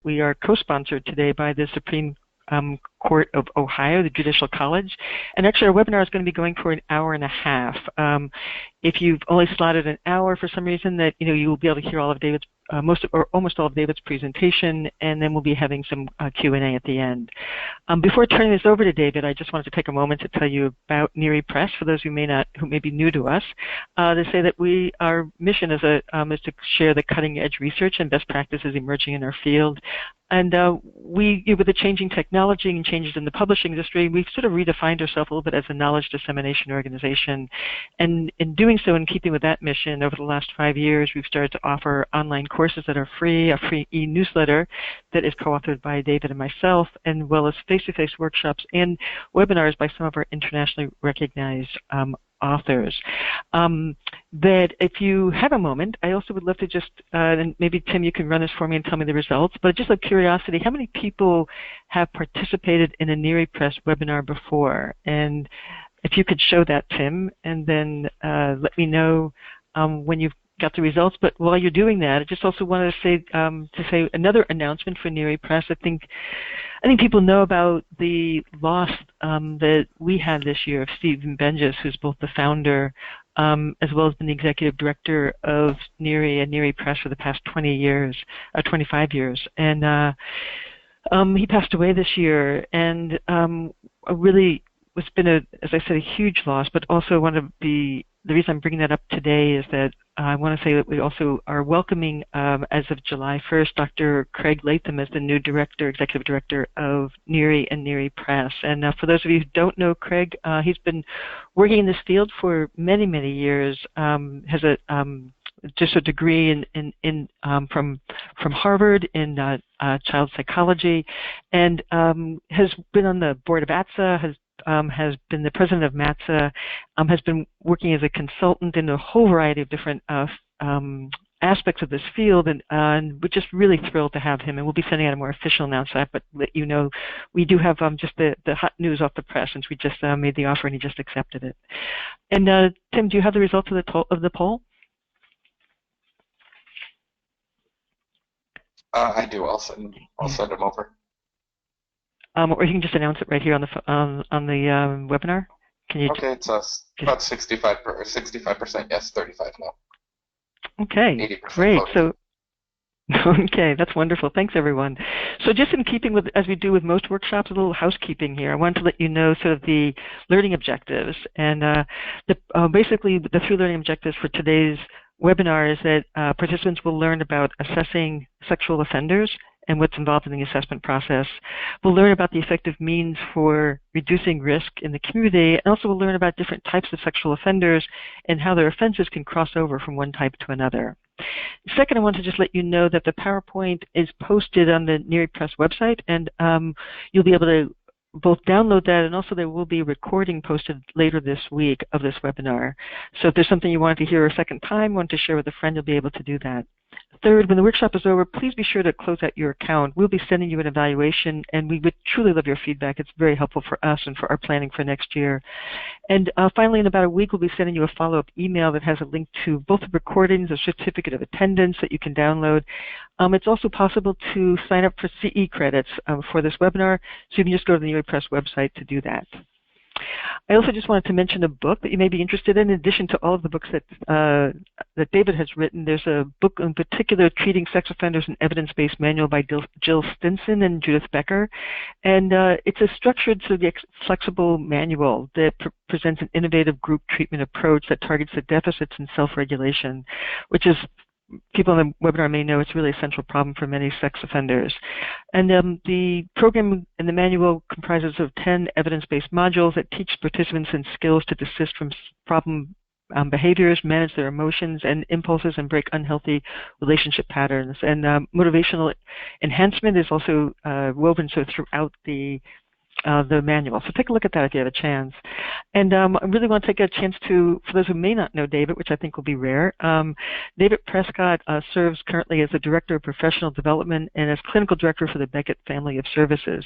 we are co-sponsored today by the Supreme Court of Ohio, the Judicial College, and actually our webinar is going to be going for an hour and a half. If you've only slotted an hour for some reason, that you will be able to hear all of David's almost all of David's presentation, and then we'll be having some Q&A at the end. Before turning this over to David, I just wanted to take a moment to tell you about NERI Press, for those who may be new to us, to say that our mission is to share the cutting-edge research and best practices emerging in our field. And with the changing technology and changes in the publishing industry, we've sort of redefined ourselves a little bit as a knowledge dissemination organization. And in doing so, in keeping with that mission, over the last 5 years, we've started to offer online courses that are free, a free e-newsletter that is co-authored by David and myself, as well as face-to-face workshops and webinars by some of our internationally recognized authors. That if you have a moment, I also would love to just, and maybe Tim, you can run this for me and tell me the results, but just out of curiosity, how many people have participated in a NERI Press webinar before? And if you could show that, Tim, and then let me know when you've got the results. But while you're doing that, I just also wanted to say another announcement for NERI Press. I think people know about the loss that we had this year of Stephen Benjes, who's both the founder as well as been the executive director of NERI and NERI Press for the past 25 years. And he passed away this year, and it's been, as I said, a huge loss, but also the reason I'm bringing that up today is that I want to say that we also are welcoming, as of July 1st, Dr. Craig Latham as the new executive director of NERI and NERI Press. And for those of you who don't know Craig, he's been working in this field for many, many years, has just a degree from Harvard in child psychology, and has been on the board of ATSA, has been the president of MATSA, has been working as a consultant in a whole variety of different aspects of this field, and we're just really thrilled to have him. And we'll be sending out a more official announcement, but let you know we do have just the hot news off the press, since we just made the offer and he just accepted it. And Tim, do you have the results of the poll? I do. I'll send them over. Or you can just announce it right here on the webinar. Can you? Okay, it's about 65% yes, 35 no. Okay, great. So, okay, that's wonderful. Thanks, everyone. So, just in keeping with, as we do with most workshops, a little housekeeping here. I wanted to let you know sort of the learning objectives, and basically the 3 learning objectives for today's webinar is that participants will learn about assessing sexual offenders and what's involved in the assessment process. We'll learn about the effective means for reducing risk in the community, and also we'll learn about different types of sexual offenders and how their offenses can cross over from one type to another. Second, I want to just let you know that the PowerPoint is posted on the NERI Press website, and you'll be able to both download that, and also there will be a recording posted later this week of this webinar. So if there's something you wanted to hear a second time, want to share with a friend, you'll be able to do that. Third, when the workshop is over, please be sure to close out your account. We'll be sending you an evaluation, and we would truly love your feedback. It's very helpful for us and for our planning for next year. And finally, in about a week, we'll be sending you a follow-up email that has a link to both the recordings, a certificate of attendance that you can download. It's also possible to sign up for CE credits for this webinar, so you can just go to the NERI Press website to do that. I also just wanted to mention a book that you may be interested in addition to all of the books that David has written. There's a book in particular, Treating Sex Offenders, an Evidence-Based Manual by Jill Stinson and Judith Becker. And it's a structured, flexible manual that presents an innovative group treatment approach that targets the deficits in self-regulation, which is, people in the webinar may know, it's really a central problem for many sex offenders. And the program and the manual comprises of 10 evidence-based modules that teach participants in skills to desist from problem behaviors, manage their emotions and impulses, and break unhealthy relationship patterns. And motivational enhancement is also woven throughout the manual. So take a look at that if you have a chance. And I really want to take a chance to, for those who may not know David, which I think will be rare, David Prescott serves currently as the Director of Professional Development and as Clinical Director for the Beckett Family of Services.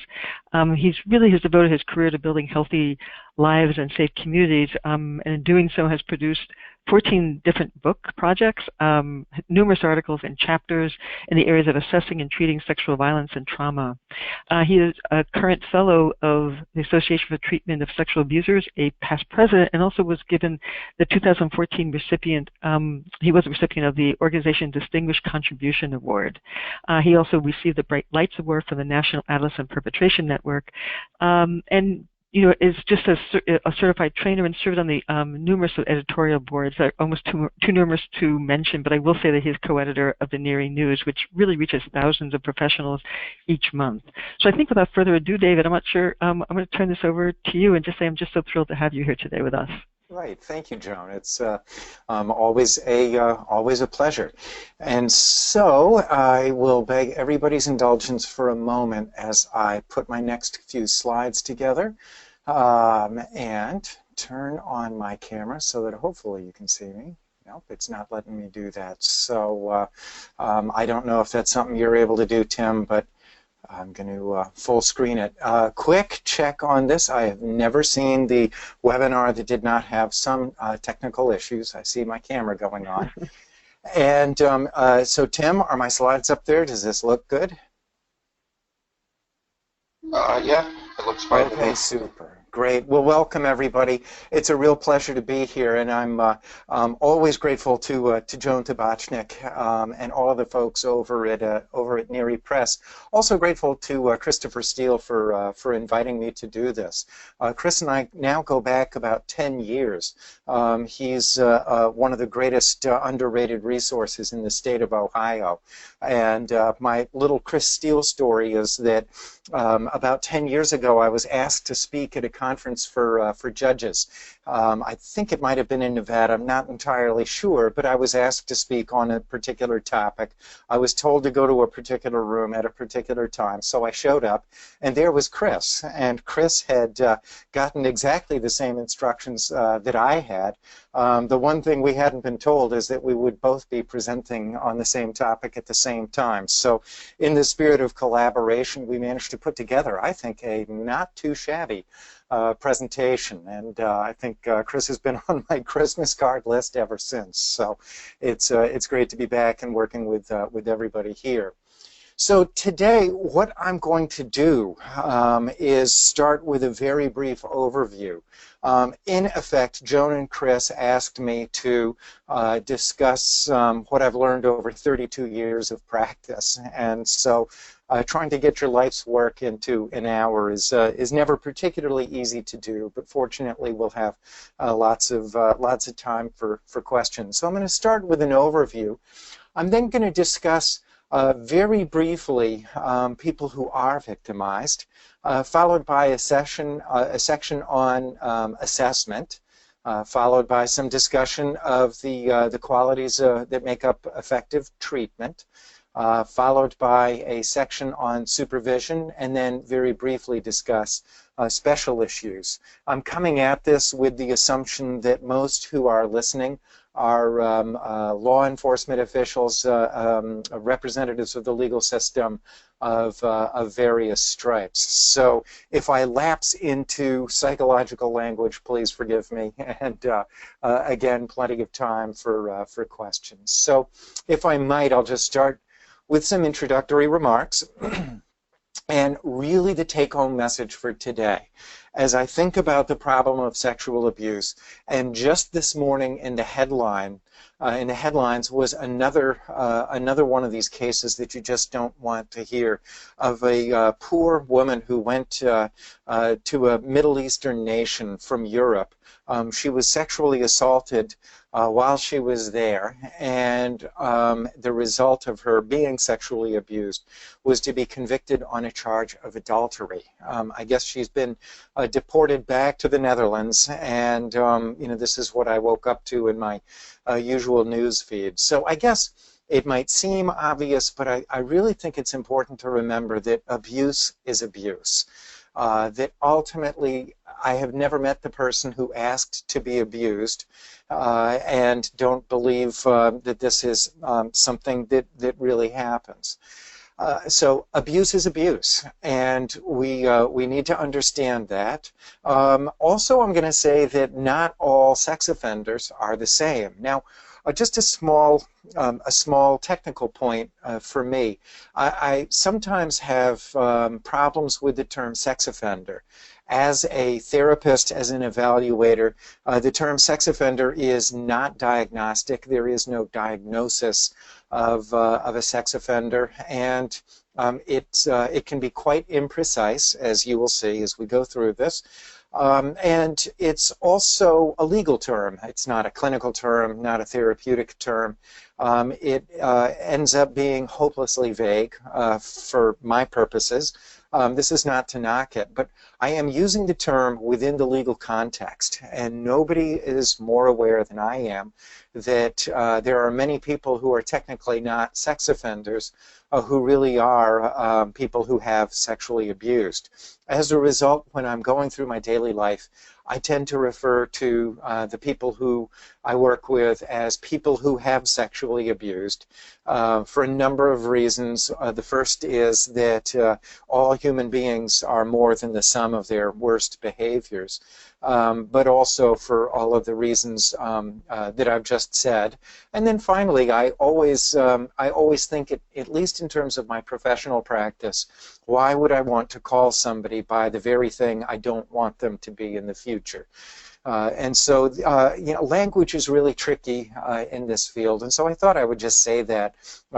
He's really has devoted his career to building healthy lives and safe communities, and in doing so has produced 14 different book projects, numerous articles and chapters in the areas of assessing and treating sexual violence and trauma. He is a current fellow of the Association for the Treatment of Sexual Abusers, a past president, and also was given the 2014 recipient, he was a recipient of the Organization Distinguished Contribution Award. He also received the Bright Lights Award from the National Adolescent Perpetration Network, and is just a certified trainer and served on the numerous editorial boards that are almost too numerous to mention, but I will say that he's co-editor of the Neary News, which really reaches thousands of professionals each month. So I think without further ado, David, I'm not sure, I'm going to turn this over to you and just say I'm just so thrilled to have you here today with us. Right, thank you, Joan. It's always a pleasure. And so I will beg everybody's indulgence for a moment as I put my next few slides together and turn on my camera so that hopefully you can see me. Nope, it's not letting me do that. So I don't know if that's something you're able to do, Tim, but I'm going to full screen it. Quick check on this. I have never seen the webinar that did not have some technical issues. I see my camera going on. And so, Tim, are my slides up there? Does this look good? Yeah, it looks fine. Okay, super. Great. Well, welcome everybody. It's a real pleasure to be here, and I'm always grateful to Joan Tabachnick and all of the folks over at Neary Press. Also grateful to Christopher Steele for inviting me to do this. Chris and I now go back about 10 years. He's one of the greatest underrated resources in the state of Ohio, and my little Chris Steele story is that about 10 years ago I was asked to speak at a conference for judges. I think it might have been in Nevada, I'm not entirely sure, but I was asked to speak on a particular topic. I was told to go to a particular room at a particular time, so I showed up, and there was Chris. And Chris had gotten exactly the same instructions that I had. The one thing we hadn't been told is that we would both be presenting on the same topic at the same time. So in the spirit of collaboration, we managed to put together, I think, a not too shabby presentation, and I think Chris has been on my Christmas card list ever since. So it's great to be back and working with everybody here. So today, what I'm going to do is start with a very brief overview. In effect, Joan and Chris asked me to discuss what I've learned over 32 years of practice, and so trying to get your life's work into an hour is never particularly easy to do, but fortunately we'll have lots of time for questions. So I'm going to start with an overview. I'm then going to discuss very briefly people who are victimized, followed by a section on assessment, followed by some discussion of the qualities that make up effective treatment, followed by a section on supervision, and then very briefly discuss special issues. I'm coming at this with the assumption that most who are listening are law enforcement officials, representatives of the legal system of various stripes. So if I lapse into psychological language, please forgive me. And again, plenty of time for questions. So if I might, I'll just start with some introductory remarks. And really the take-home message for today, as I think about the problem of sexual abuse, and just this morning in the headlines was another one of these cases that you just don't want to hear, of a poor woman who went to a Middle Eastern nation from Europe. She was sexually assaulted while she was there, and the result of her being sexually abused was to be convicted on a charge of adultery. I guess she's been deported back to the Netherlands, and you know, this is what I woke up to in my usual news feed. So I guess it might seem obvious, but I really think it's important to remember that abuse is abuse. That ultimately, I have never met the person who asked to be abused, and don't believe that this is something that really happens. So abuse is abuse, and we need to understand that. Also, I'm going to say that not all sex offenders are the same. Now, just a small technical point for me. I sometimes have problems with the term sex offender. As a therapist, as an evaluator, the term sex offender is not diagnostic. There is no diagnosis of a sex offender, and it can be quite imprecise, as you will see as we go through this. And it's also a legal term. It's not a clinical term, not a therapeutic term. It ends up being hopelessly vague for my purposes. This is not to knock it, but I am using the term within the legal context, and nobody is more aware than I am that there are many people who are technically not sex offenders who really are people who have sexually abused. As a result, when I'm going through my daily life, I tend to refer to the people who I work with as people who have sexually abused for a number of reasons. The first is that all human beings are more than the sum of their worst behaviors, but also for all of the reasons that I've just said. And then finally, I always think, at least in terms of my professional practice, why would I want to call somebody by the very thing I don't want them to be in the future? And so, language is really tricky in this field, and so I thought I would just say that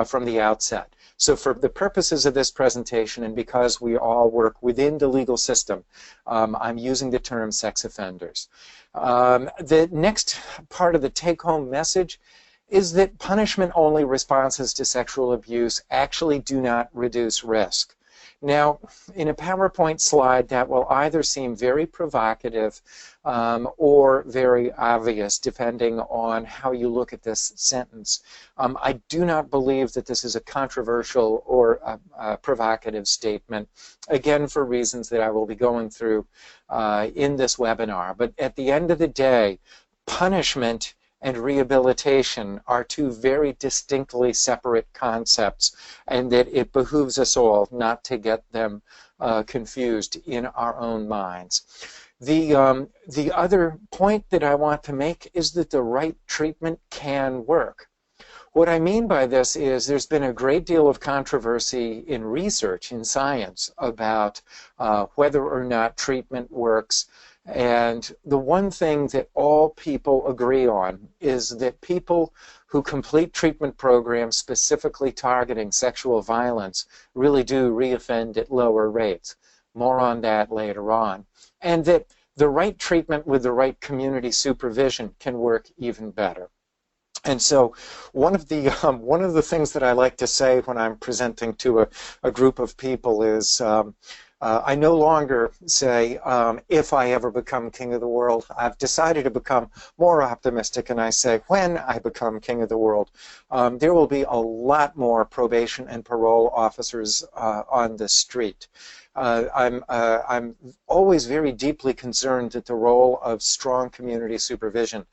from the outset. So for the purposes of this presentation, and because we all work within the legal system, I'm using the term sex offenders. The next part of the take-home message is that punishment-only responses to sexual abuse actually do not reduce risk. Now, in a PowerPoint slide, that will either seem very provocative or very obvious, depending on how you look at this sentence. I do not believe that this is a controversial or a provocative statement, again, for reasons that I will be going through in this webinar. But at the end of the day, punishment and rehabilitation are two very distinctly separate concepts, and that it behooves us all not to get them confused in our own minds. The other point that I want to make is that the right treatment can work. What I mean by this is there's been a great deal of controversy in research, in science, about whether or not treatment works. And the one thing that all people agree on is that people who complete treatment programs specifically targeting sexual violence really do reoffend at lower rates. More on that later on. And that the right treatment with the right community supervision can work even better. And so one of the things that I like to say when I'm presenting to a group of people is I no longer say, if I ever become king of the world. I've decided to become more optimistic, and I say, when I become king of the world, there will be a lot more probation and parole officers on the street. I'm always very deeply concerned that the role of strong community supervision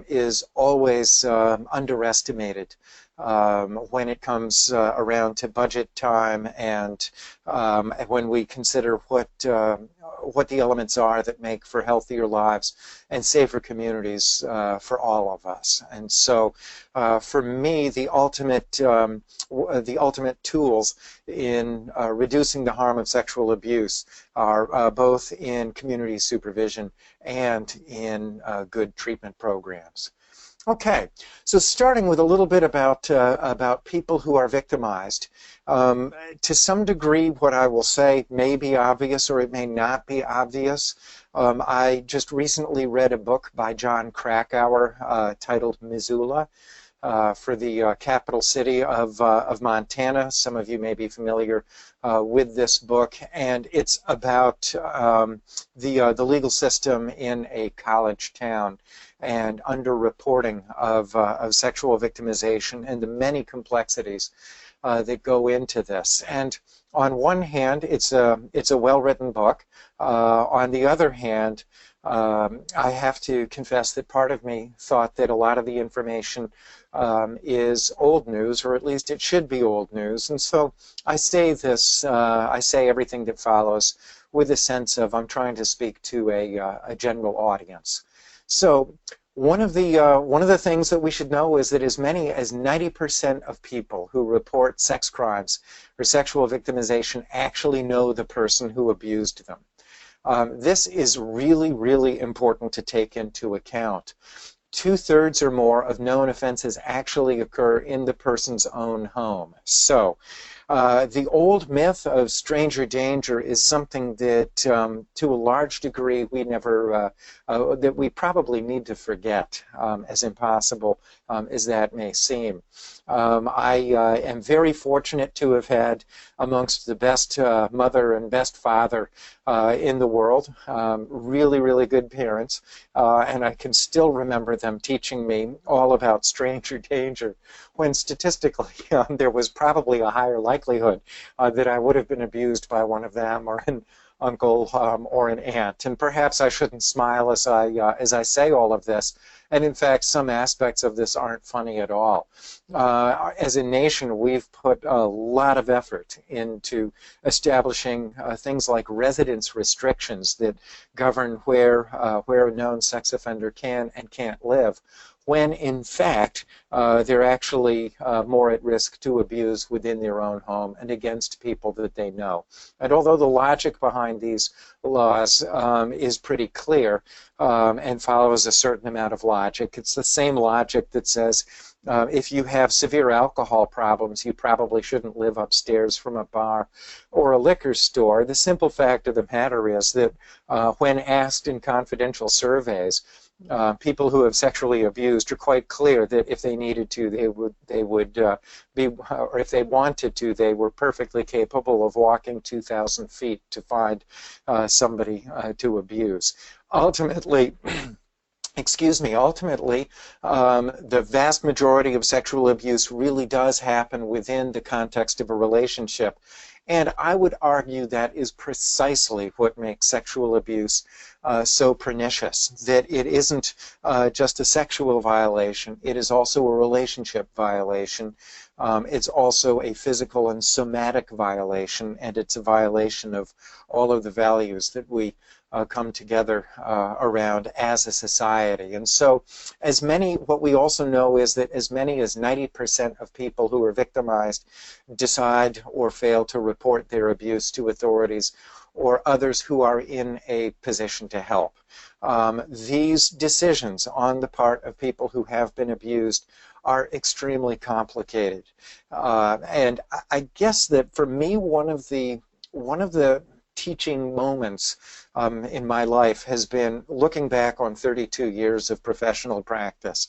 is always underestimated when it comes around to budget time, and when we consider what the elements are that make for healthier lives and safer communities for all of us. And so for me, the ultimate tools in reducing the harm of sexual abuse are both in community supervision and in good treatment programs. Okay, so starting with a little bit about people who are victimized. To some degree, what I will say may be obvious or it may not be obvious. I just recently read a book by John Krakauer titled Missoula, for the capital city of Montana. Some of you may be familiar with this book, and it's about the legal system in a college town and underreporting of sexual victimization and the many complexities that go into this. And on one hand, it's a well-written book. On the other hand, I have to confess that part of me thought that a lot of the information is old news, or at least it should be old news. And so I say this, I say everything that follows with a sense of I'm trying to speak to a general audience. So one of the things that we should know is that as many as 90% of people who report sex crimes or sexual victimization actually know the person who abused them. This is really, really important to take into account. 2/3 or more of known offenses actually occur in the person's own home. So the old myth of stranger danger is something that to a large degree we never, that we probably need to forget, as impossible as that may seem. I am very fortunate to have had amongst the best mother and best father in the world, really, really good parents, and I can still remember them teaching me all about stranger danger, when statistically there was probably a higher likelihood that I would have been abused by one of them, or an uncle, or an aunt. And perhaps I shouldn't smile as I say all of this, and in fact some aspects of this aren't funny at all. As a nation, we've put a lot of effort into establishing things like residence restrictions that govern where a known sex offender can and can't live, when in fact they're actually more at risk to abuse within their own home and against people that they know. And although the logic behind these laws is pretty clear and follows a certain amount of logic, it's the same logic that says if you have severe alcohol problems, you probably shouldn't live upstairs from a bar or a liquor store. The simple fact of the matter is that when asked in confidential surveys, people who have sexually abused are quite clear that if they needed to, they would be, or if they wanted to, they were perfectly capable of walking 2,000 feet to find somebody to abuse. Ultimately, ultimately, the vast majority of sexual abuse really does happen within the context of a relationship. And I would argue that is precisely what makes sexual abuse so pernicious, that it isn't just a sexual violation, it is also a relationship violation. It's also a physical and somatic violation, and it's a violation of all of the values that we come together around as a society. And so what we also know is that as many as 90% of people who are victimized decide or fail to report their abuse to authorities or others who are in a position to help. These decisions on the part of people who have been abused are extremely complicated. And I guess that for me, one of the teaching moments in my life has been looking back on 32 years of professional practice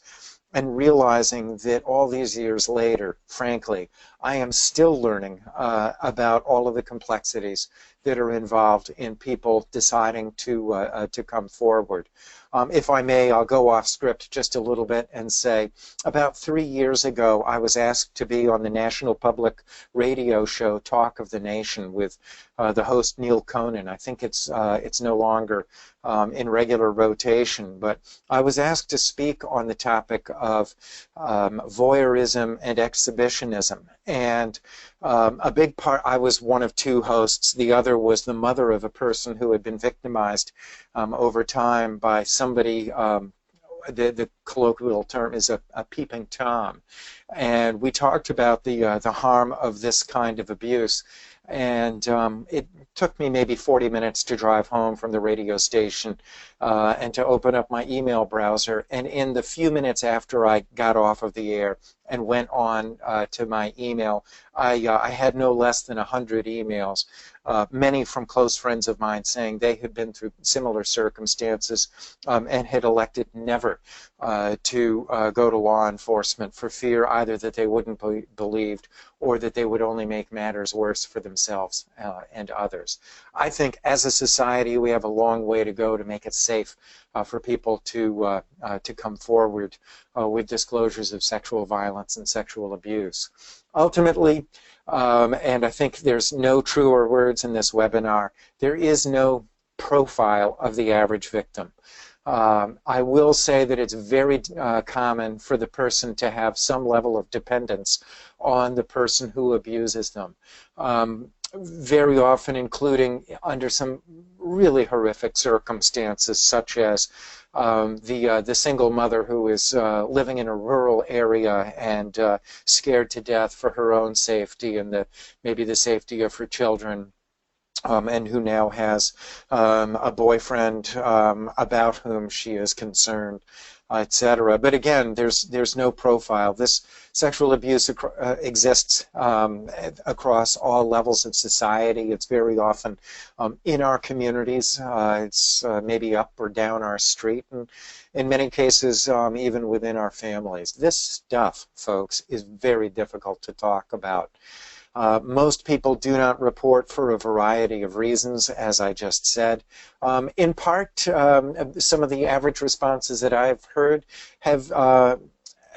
and realizing that all these years later, frankly, I am still learning about all of the complexities that are involved in people deciding to come forward. If I may, I'll go off script just a little bit and say, about 3 years ago, I was asked to be on the National Public Radio show Talk of the Nation with the host Neil Conan. I think it's no longer in regular rotation, but I was asked to speak on the topic of voyeurism and exhibitionism. And a big part, I was one of two hosts. The other was the mother of a person who had been victimized over time by somebody, the colloquial term is a peeping Tom. And we talked about the harm of this kind of abuse. And it took me maybe 40 minutes to drive home from the radio station and to open up my email browser. And in the few minutes after I got off of the air and went on to my email, I had no less than 100 emails, many from close friends of mine saying they had been through similar circumstances and had elected never to go to law enforcement for fear either that they wouldn't be believed or that they would only make matters worse for themselves and others. I think as a society we have a long way to go to make it safe for people to come forward with disclosures of sexual violence and sexual abuse. Ultimately, and I think there's no truer words in this webinar, there is no profile of the average victim. I will say that it's very common for the person to have some level of dependence on the person who abuses them. Very often including under some really horrific circumstances, such as the single mother who is living in a rural area and scared to death for her own safety and maybe the safety of her children. And who now has a boyfriend about whom she is concerned, etc. But again, there's no profile. This sexual abuse exists across all levels of society. It's very often in our communities. It's maybe up or down our street, and in many cases even within our families. This stuff, folks, is very difficult to talk about. Most people do not report for a variety of reasons, as I just said. In part, some of the average responses that I've heard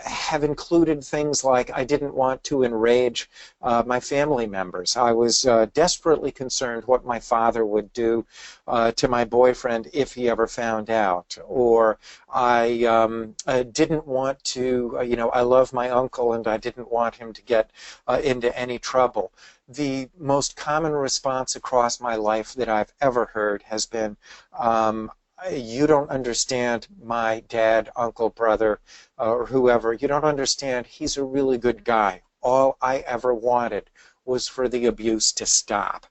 have included things like, I didn't want to enrage my family members. I was desperately concerned what my father would do to my boyfriend if he ever found out. Or I didn't want to, I love my uncle and I didn't want him to get into any trouble. The most common response across my life that I've ever heard has been, you don't understand my dad, uncle, brother, or whoever. You don't understand. He's a really good guy. All I ever wanted was for the abuse to stop.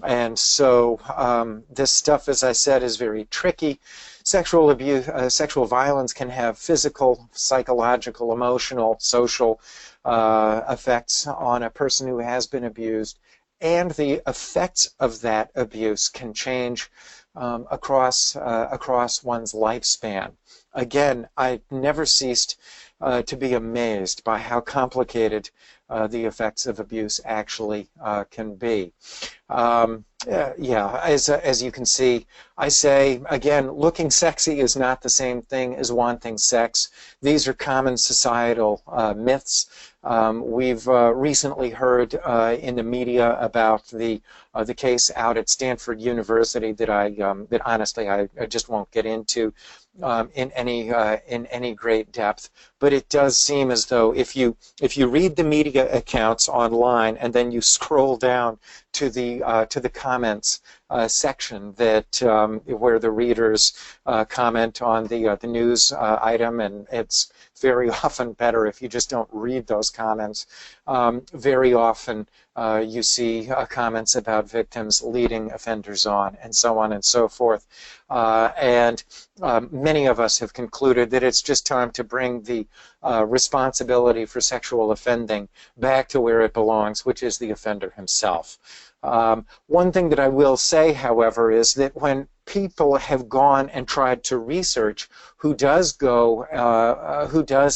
And so this stuff, as I said, is very tricky. Sexual abuse, sexual violence can have physical, psychological, emotional, social effects on a person who has been abused. And the effects of that abuse can change across one's lifespan. Again, I never ceased to be amazed by how complicated the effects of abuse actually can be. As you can see, I say, again, looking sexy is not the same thing as wanting sex. These are common societal myths. We've recently heard in the media about the case out at Stanford University that honestly I just won't get into in any great depth. But it does seem as though if you read the media accounts online and then you scroll down to the comments section where the readers comment on the news item, and it's very often better if you just don't read those comments. Very often you see comments about victims leading offenders on, and so on and so forth. And many of us have concluded that it's just time to bring the responsibility for sexual offending back to where it belongs, which is the offender himself. One thing that I will say, however, is that when people have gone and tried to research who does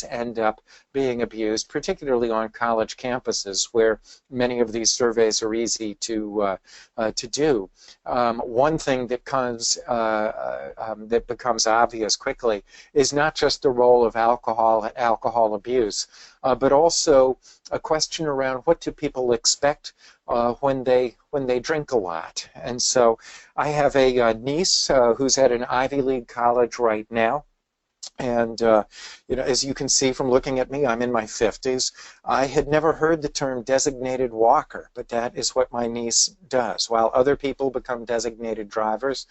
end up being abused, particularly on college campuses where many of these surveys are easy to do. One thing that becomes obvious quickly is not just the role of alcohol and alcohol abuse, but also a question around what do people expect when they drink a lot. And so I have a niece who's at an Ivy League college right now. And as you can see from looking at me, I'm in my 50s. I had never heard the term designated walker, but that is what my niece does. While other people become designated drivers,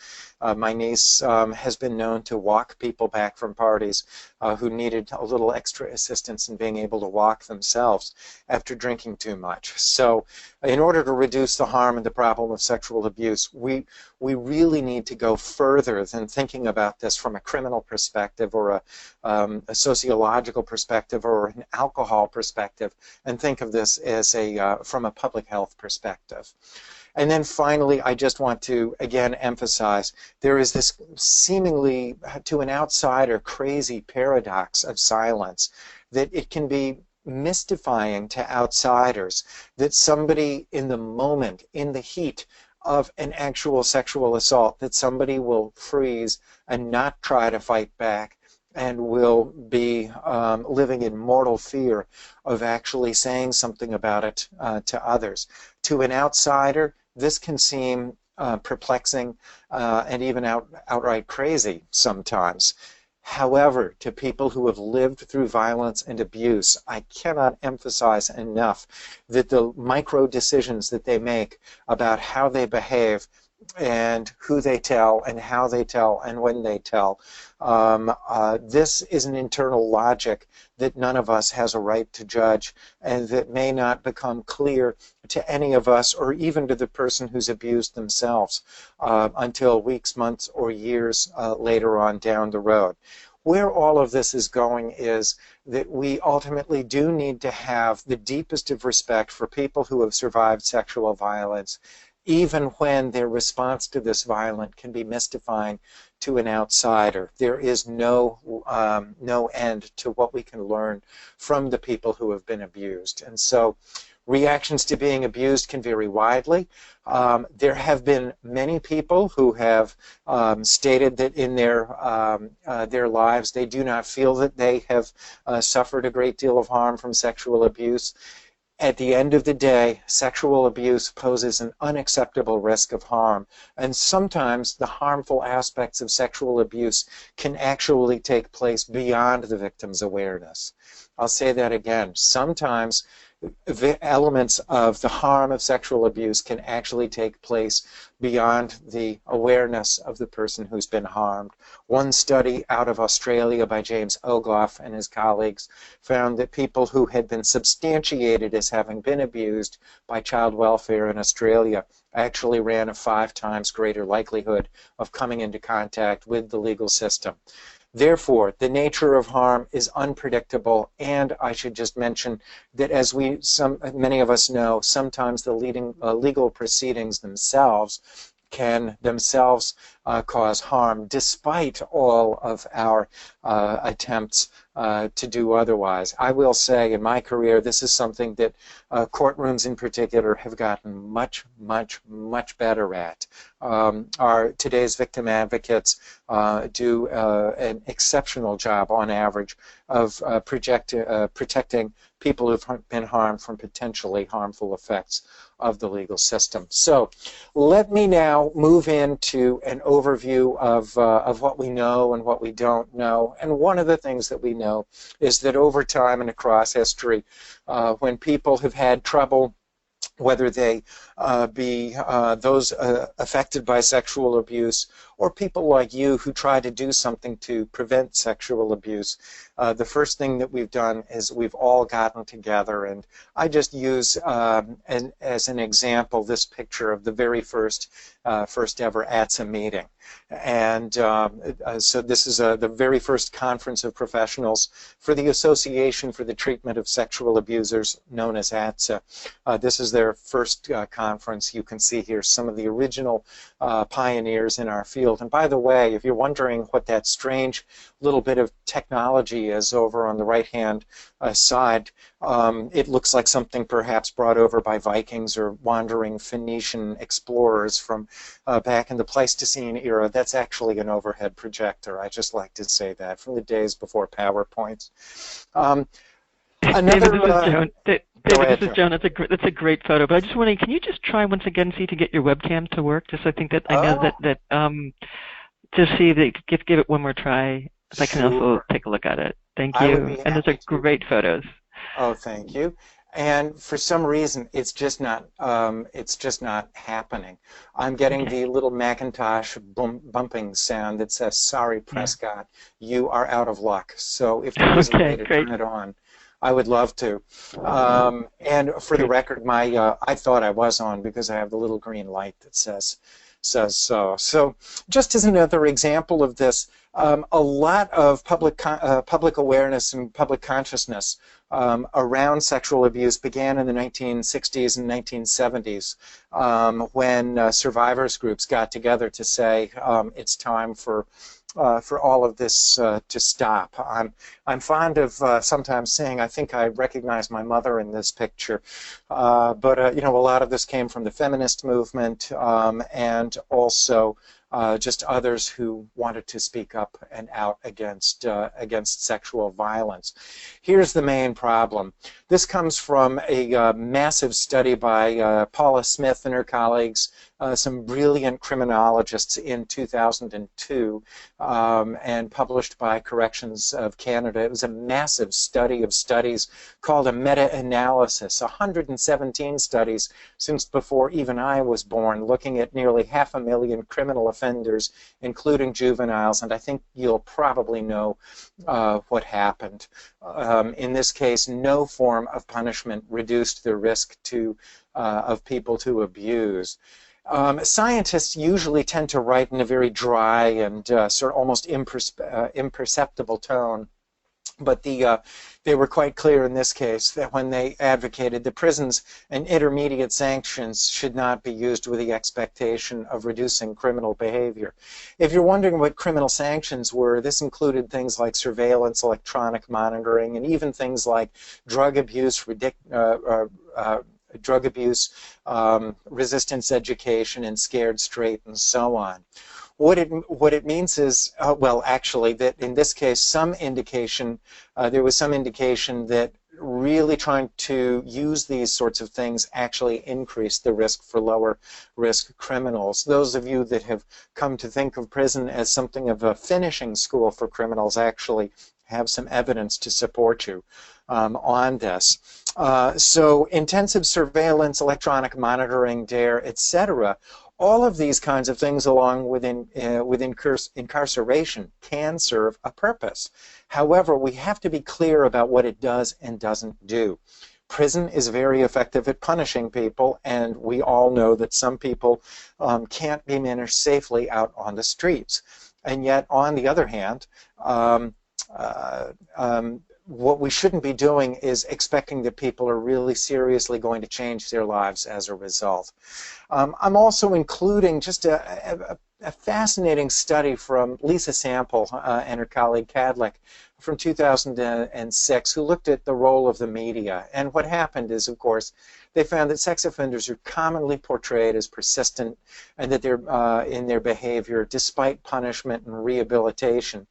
my niece has been known to walk people back from parties who needed a little extra assistance in being able to walk themselves after drinking too much. So in order to reduce the harm and the problem of sexual abuse, we really need to go further than thinking about this from a criminal perspective or a sociological perspective or an alcohol perspective, and think of this as from a public health perspective. And then finally, I just want to again emphasize there is this seemingly, to an outsider, crazy paradox of silence, that it can be mystifying to outsiders that somebody in the moment, in the heat of an actual sexual assault, that somebody will freeze and not try to fight back and will be living in mortal fear of actually saying something about it to others. To an outsider, this can seem perplexing, and even outright crazy sometimes. However, to people who have lived through violence and abuse, I cannot emphasize enough that the micro decisions that they make about how they behave and who they tell and how they tell and when they tell, this is an internal logic that none of us has a right to judge, and that may not become clear to any of us or even to the person who's abused themselves until weeks, months, or years later on down the road. Where all of this is going is that we ultimately do need to have the deepest of respect for people who have survived sexual violence, even when their response to this violence can be mystifying to an outsider. There is no end to what we can learn from the people who have been abused. And so reactions to being abused can vary widely. There have been many people who have stated that in their lives they do not feel that they have suffered a great deal of harm from sexual abuse. At the end of the day, sexual abuse poses an unacceptable risk of harm, and sometimes the harmful aspects of sexual abuse can actually take place beyond the victim's awareness. I'll say that again. Sometimes the elements of the harm of sexual abuse can actually take place beyond the awareness of the person who's been harmed. One study out of Australia by James Ogoff and his colleagues found that people who had been substantiated as having been abused by child welfare in Australia actually ran a 5 times greater likelihood of coming into contact with the legal system. Therefore, the nature of harm is unpredictable, and I should just mention that as many of us know, sometimes the legal proceedings themselves can cause harm despite all of our attempts to do otherwise. I will say in my career this is something that courtrooms in particular have gotten much, much, much better at. Today's victim advocates do an exceptional job on average of protecting people who've been harmed from potentially harmful effects of the legal system. So let me now move into an overview of what we know and what we don't know. And one of the things that we know is that over time and across history, when people have had trouble, whether they be those affected by sexual abuse or people like you who try to do something to prevent sexual abuse, the first thing that we've done is we've all gotten together, and I just use as an example this picture of the very first ever ATSA meeting. And so this is the very first conference of professionals for the Association for the Treatment of Sexual Abusers, known as ATSA. This is their first conference. You can see here some of the original pioneers in our field. And by the way, if you're wondering what that strange little bit of technology is over on the right-hand side, it looks like something perhaps brought over by Vikings or wandering Phoenician explorers from back in the Pleistocene era. That's actually an overhead projector. I just like to say that, from the days before PowerPoints. David, this is Joan. David, this is Joan. That's a great photo. But I just wondering, can you just try once again, see if you get your webcam to work? Just so I think that I know that just see that give it one more try. If I can also take a look at it. Thank you. And those are great photos. Oh, thank you. And for some reason, it's just not happening. I'm getting the little Macintosh bumping sound that says, "Sorry, Prescott, you are out of luck." So if there is a way to turn it on, I would love to. And for the record, I thought I was on because I have the little green light that says so. So just as another example of this, a lot of public awareness and public consciousness around sexual abuse began in the 1960s and 1970s when survivors groups got together to say it's time for all of this to stop. I'm fond of sometimes saying I think I recognize my mother in this picture, but you know, a lot of this came from the feminist movement and also just others who wanted to speak up and out against sexual violence. Here's the main problem. This comes from a massive study by Paula Smith and her colleagues some brilliant criminologists in 2002 and published by Corrections of Canada. It was a massive study of studies called a meta-analysis, 117 studies since before even I was born, looking at nearly 500,000 criminal offenders, including juveniles, and I think you'll probably know what happened. In this case, no form of punishment reduced the risk of people to abuse. Scientists usually tend to write in a very dry and sort of almost imperceptible tone, but they were quite clear in this case that when they advocated the prisons and intermediate sanctions should not be used with the expectation of reducing criminal behavior. If you're wondering what criminal sanctions were, this included things like surveillance, electronic monitoring, and even things like drug abuse, resistance education, and scared straight, and so on. What it means is, well, actually, that in this case, there was some indication that really trying to use these sorts of things actually increased the risk for lower risk criminals. Those of you that have come to think of prison as something of a finishing school for criminals actually have some evidence to support you on this. So intensive surveillance, electronic monitoring, DARE, etc., all of these kinds of things along with incarceration can serve a purpose. However, we have to be clear about what it does and doesn't do. Prison is very effective at punishing people, and we all know that some people can't be managed safely out on the streets. And yet, on the other hand, what we shouldn't be doing is expecting that people are really seriously going to change their lives as a result. I'm also including just a fascinating study from Lisa Sample and her colleague Cadlick from 2006, who looked at the role of the media. And what happened is, of course, they found that sex offenders are commonly portrayed as persistent and that they're in their behavior despite punishment and rehabilitation.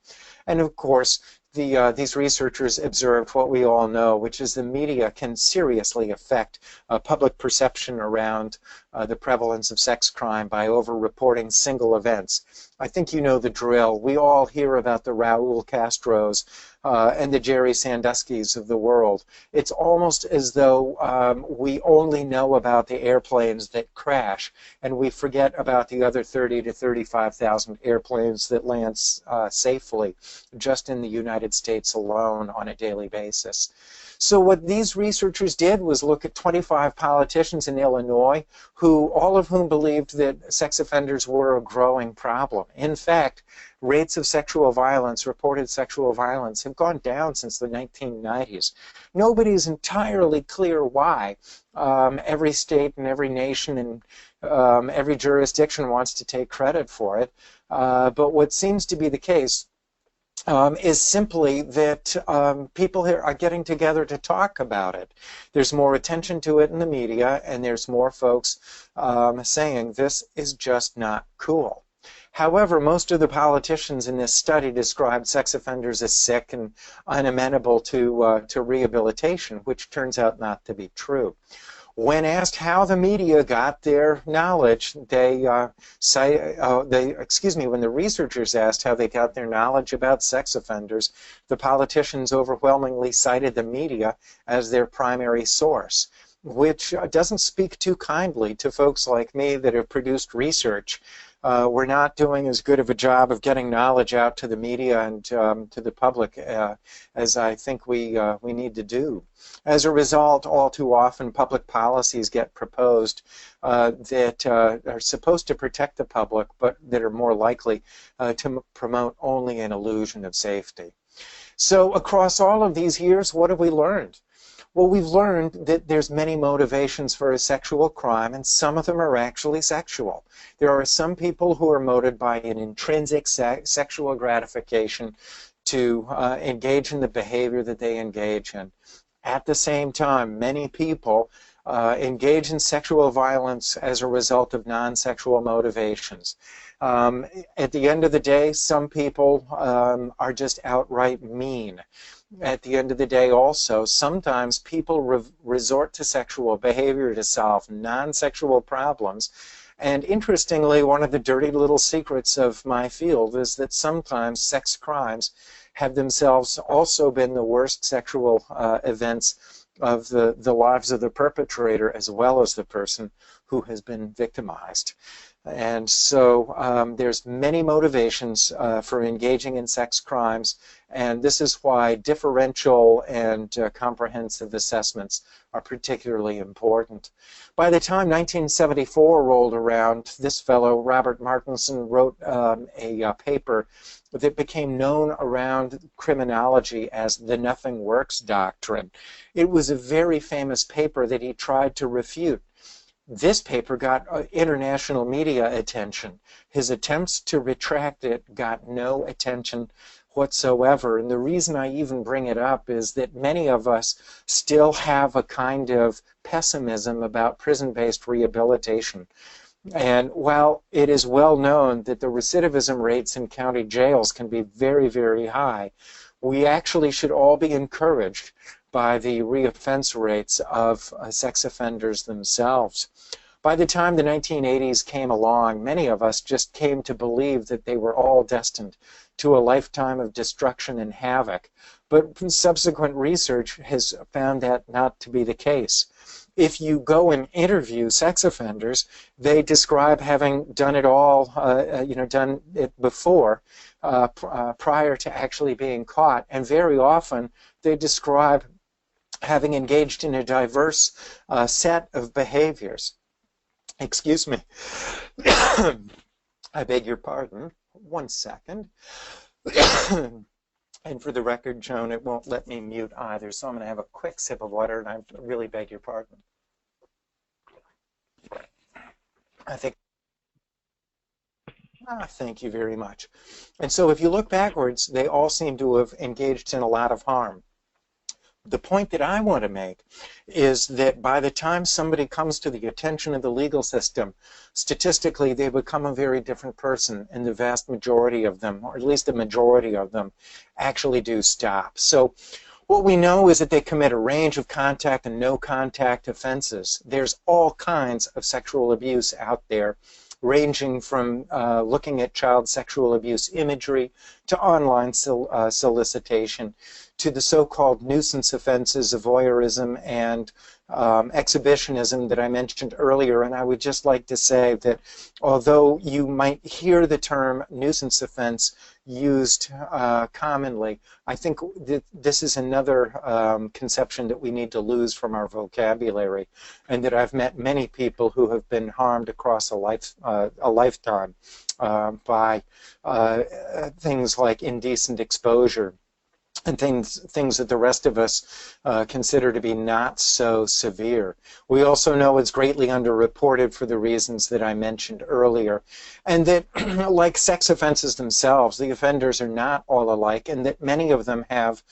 And of course, these researchers observed what we all know, which is the media can seriously affect public perception around the prevalence of sex crime by over-reporting single events. I think you know the drill. We all hear about the Raul Castros and the Jerry Sandusky's of the world. It's almost as though we only know about the airplanes that crash, and we forget about the other 30 to 35,000 airplanes that land safely just in the United States alone on a daily basis. So what these researchers did was look at 25 politicians in Illinois, all of whom believed that sex offenders were a growing problem. In fact, rates of sexual violence, reported sexual violence, have gone down since the 1990s. Nobody's entirely clear why. Every state and every nation and every jurisdiction wants to take credit for it. But what seems to be the case is simply that people here are getting together to talk about it. There's more attention to it in the media, and there's more folks saying this is just not cool. However, most of the politicians in this study described sex offenders as sick and unamenable to rehabilitation, which turns out not to be true. When asked how the media got their knowledge, when the researchers asked how they got their knowledge about sex offenders, the politicians overwhelmingly cited the media as their primary source, which doesn't speak too kindly to folks like me that have produced research. We're not doing as good of a job of getting knowledge out to the media and to the public as I think we need to do. As a result, all too often public policies get proposed that are supposed to protect the public, but that are more likely to promote only an illusion of safety. So across all of these years, what have we learned? Well, we've learned that there's many motivations for a sexual crime, and some of them are actually sexual. There are some people who are motivated by an intrinsic sexual gratification to engage in the behavior that they engage in. At the same time, many people engage in sexual violence as a result of non-sexual motivations. At the end of the day, some people are just outright mean. At the end of the day also, sometimes people resort to sexual behavior to solve non-sexual problems, And interestingly, one of the dirty little secrets of my field is that sometimes sex crimes have themselves also been the worst sexual events of the lives of the perpetrator as well as the person who has been victimized. And so there's many motivations for engaging in sex crimes, and this is why differential and comprehensive assessments are particularly important. By the time 1974 rolled around, this fellow, Robert Martinson, wrote a paper that became known around criminology as the Nothing Works Doctrine. It was a very famous paper that he tried to refute. This paper got international media attention. His attempts to retract it got no attention whatsoever. And the reason I even bring it up is that many of us still have a kind of pessimism about prison-based rehabilitation. And while it is well known that the recidivism rates in county jails can be very, very high, we actually should all be encouraged by the reoffense rates of sex offenders themselves. By the time the 1980s came along, many of us just came to believe that they were all destined to a lifetime of destruction and havoc. But subsequent research has found that not to be the case. If you go and interview sex offenders, they describe having done it all, done it before, prior to actually being caught. And very often they describe having engaged in a diverse set of behaviors. Excuse me. I beg your pardon. 1 second. And for the record, Joan, it won't let me mute either, so I'm going to have a quick sip of water, and I really beg your pardon. I think. Thank you very much. And so if you look backwards, they all seem to have engaged in a lot of harm. The point that I want to make is that by the time somebody comes to the attention of the legal system, statistically they become a very different person, and the vast majority of them, or at least the majority of them, actually do stop. So what we know is that they commit a range of contact and no contact offenses. There's all kinds of sexual abuse out there, ranging from looking at child sexual abuse imagery to online solicitation, to the so-called nuisance offenses of voyeurism and exhibitionism that I mentioned earlier. And I would just like to say that although you might hear the term nuisance offense used commonly, I think that this is another conception that we need to lose from our vocabulary, and that I've met many people who have been harmed across a lifetime by things like indecent exposure and things that the rest of us consider to be not so severe. We also know it's greatly underreported for the reasons that I mentioned earlier, and that like sex offenses themselves, the offenders are not all alike, and that many of them have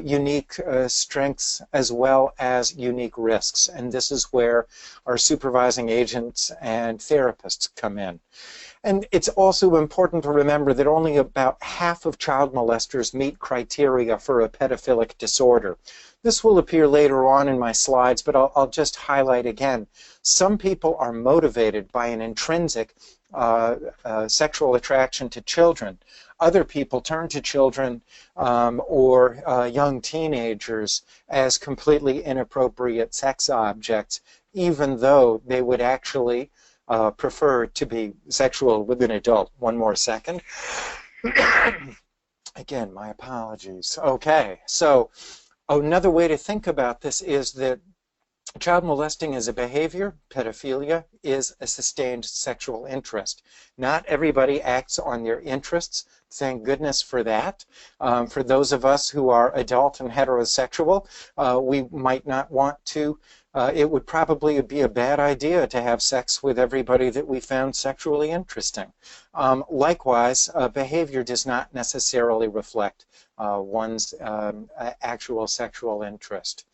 unique strengths as well as unique risks. And this is where our supervising agents and therapists come in. And it's also important to remember that only about half of child molesters meet criteria for a pedophilic disorder. This will appear later on in my slides, but I'll just highlight again. Some people are motivated by an intrinsic sexual attraction to children. Other people turn to children or young teenagers as completely inappropriate sex objects, even though they would actually prefer to be sexual with an adult. One more second. Again, my apologies. Okay, so another way to think about this is that child molesting is a behavior, pedophilia is a sustained sexual interest. Not everybody acts on their interests. Thank goodness for that. For those of us who are adult and heterosexual, we might not want to. It would probably be a bad idea to have sex with everybody that we found sexually interesting. Likewise, behavior does not necessarily reflect one's actual sexual interest.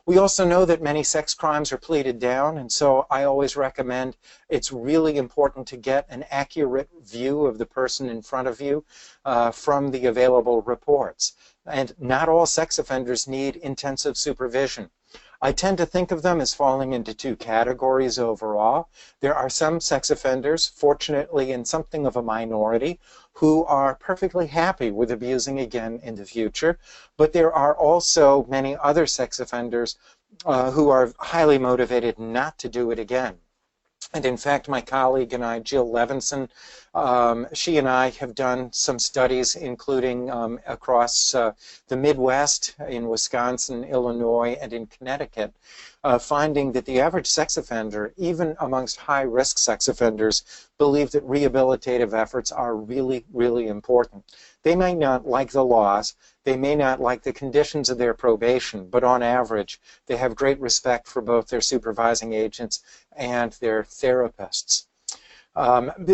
We also know that many sex crimes are pleaded down, and so I always recommend it's really important to get an accurate view of the person in front of you from the available reports. And not all sex offenders need intensive supervision. I tend to think of them as falling into two categories overall. There are some sex offenders, fortunately in something of a minority, who are perfectly happy with abusing again in the future, but there are also many other sex offenders who are highly motivated not to do it again. And in fact, my colleague and I, Jill Levinson, she and I have done some studies, including across the Midwest, in Wisconsin, Illinois, and in Connecticut, finding that the average sex offender, even amongst high-risk sex offenders, believe that rehabilitative efforts are really, really important. They may not like the laws, they may not like the conditions of their probation, but on average, they have great respect for both their supervising agents and their therapists.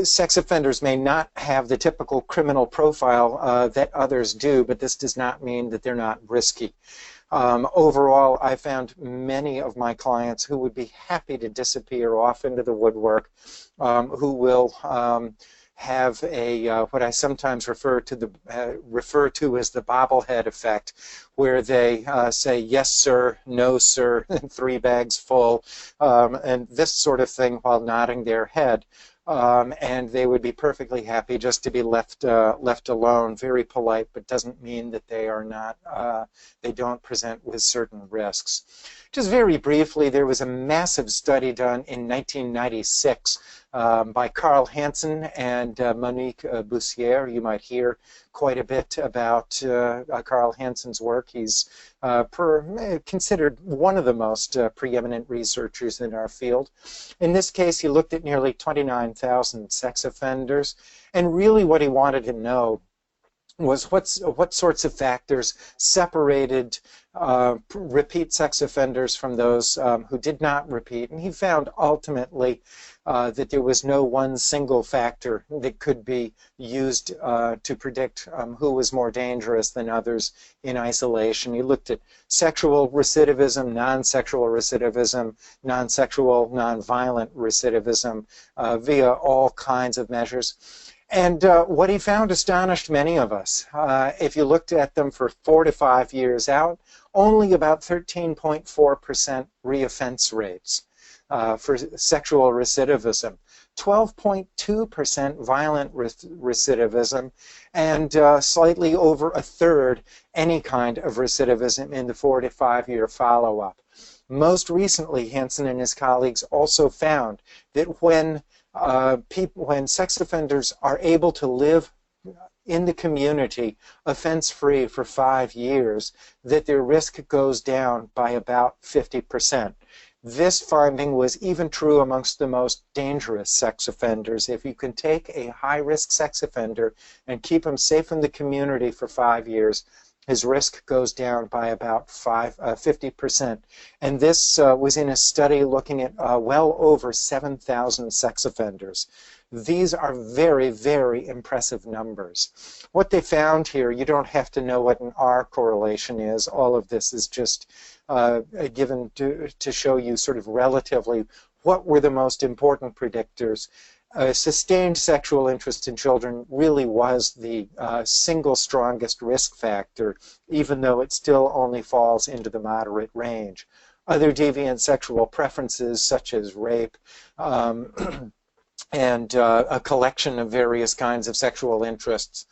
Sex offenders may not have the typical criminal profile that others do, but this does not mean that they're not risky. Overall, I found many of my clients who would be happy to disappear off into the woodwork, who will have a what I sometimes refer to as the bobblehead effect, where they say yes sir, no sir, 3 bags full, and this sort of thing while nodding their head. And they would be perfectly happy just to be left alone. Very polite, but doesn't mean that they are not. They don't present with certain risks. Just very briefly, there was a massive study done in 1996 by Carl Hansen and Monique Bussière. You might hear quite a bit about Carl Hansen's work. He's considered one of the most preeminent researchers in our field. In this case, he looked at nearly 29,000 sex offenders, and really what he wanted to know was what sorts of factors separated repeat sex offenders from those who did not repeat. And he found ultimately that there was no one single factor that could be used to predict who was more dangerous than others in isolation. He looked at sexual recidivism, non-sexual recidivism, non-sexual, non-violent recidivism via all kinds of measures. And what he found astonished many of us. If you looked at them for 4 to 5 years out, only about 13.4% reoffense rates for sexual recidivism, 12.2% violent recidivism, and slightly over a third any kind of recidivism in the 4 to 5 year follow-up. Most recently, Hansen and his colleagues also found that when sex offenders are able to live in the community offense-free for 5 years, that their risk goes down by about 50%. This finding was even true amongst the most dangerous sex offenders. If you can take a high-risk sex offender and keep him safe in the community for 5 years, his risk goes down by about 50%. And this was in a study looking at well over 7,000 sex offenders. These are very, very impressive numbers. What they found here, you don't have to know what an R correlation is. All of this is just given to show you sort of relatively what were the most important predictors. Sustained sexual interest in children really was the single strongest risk factor, even though it still only falls into the moderate range. Other deviant sexual preferences, such as rape, and a collection of various kinds of sexual interests.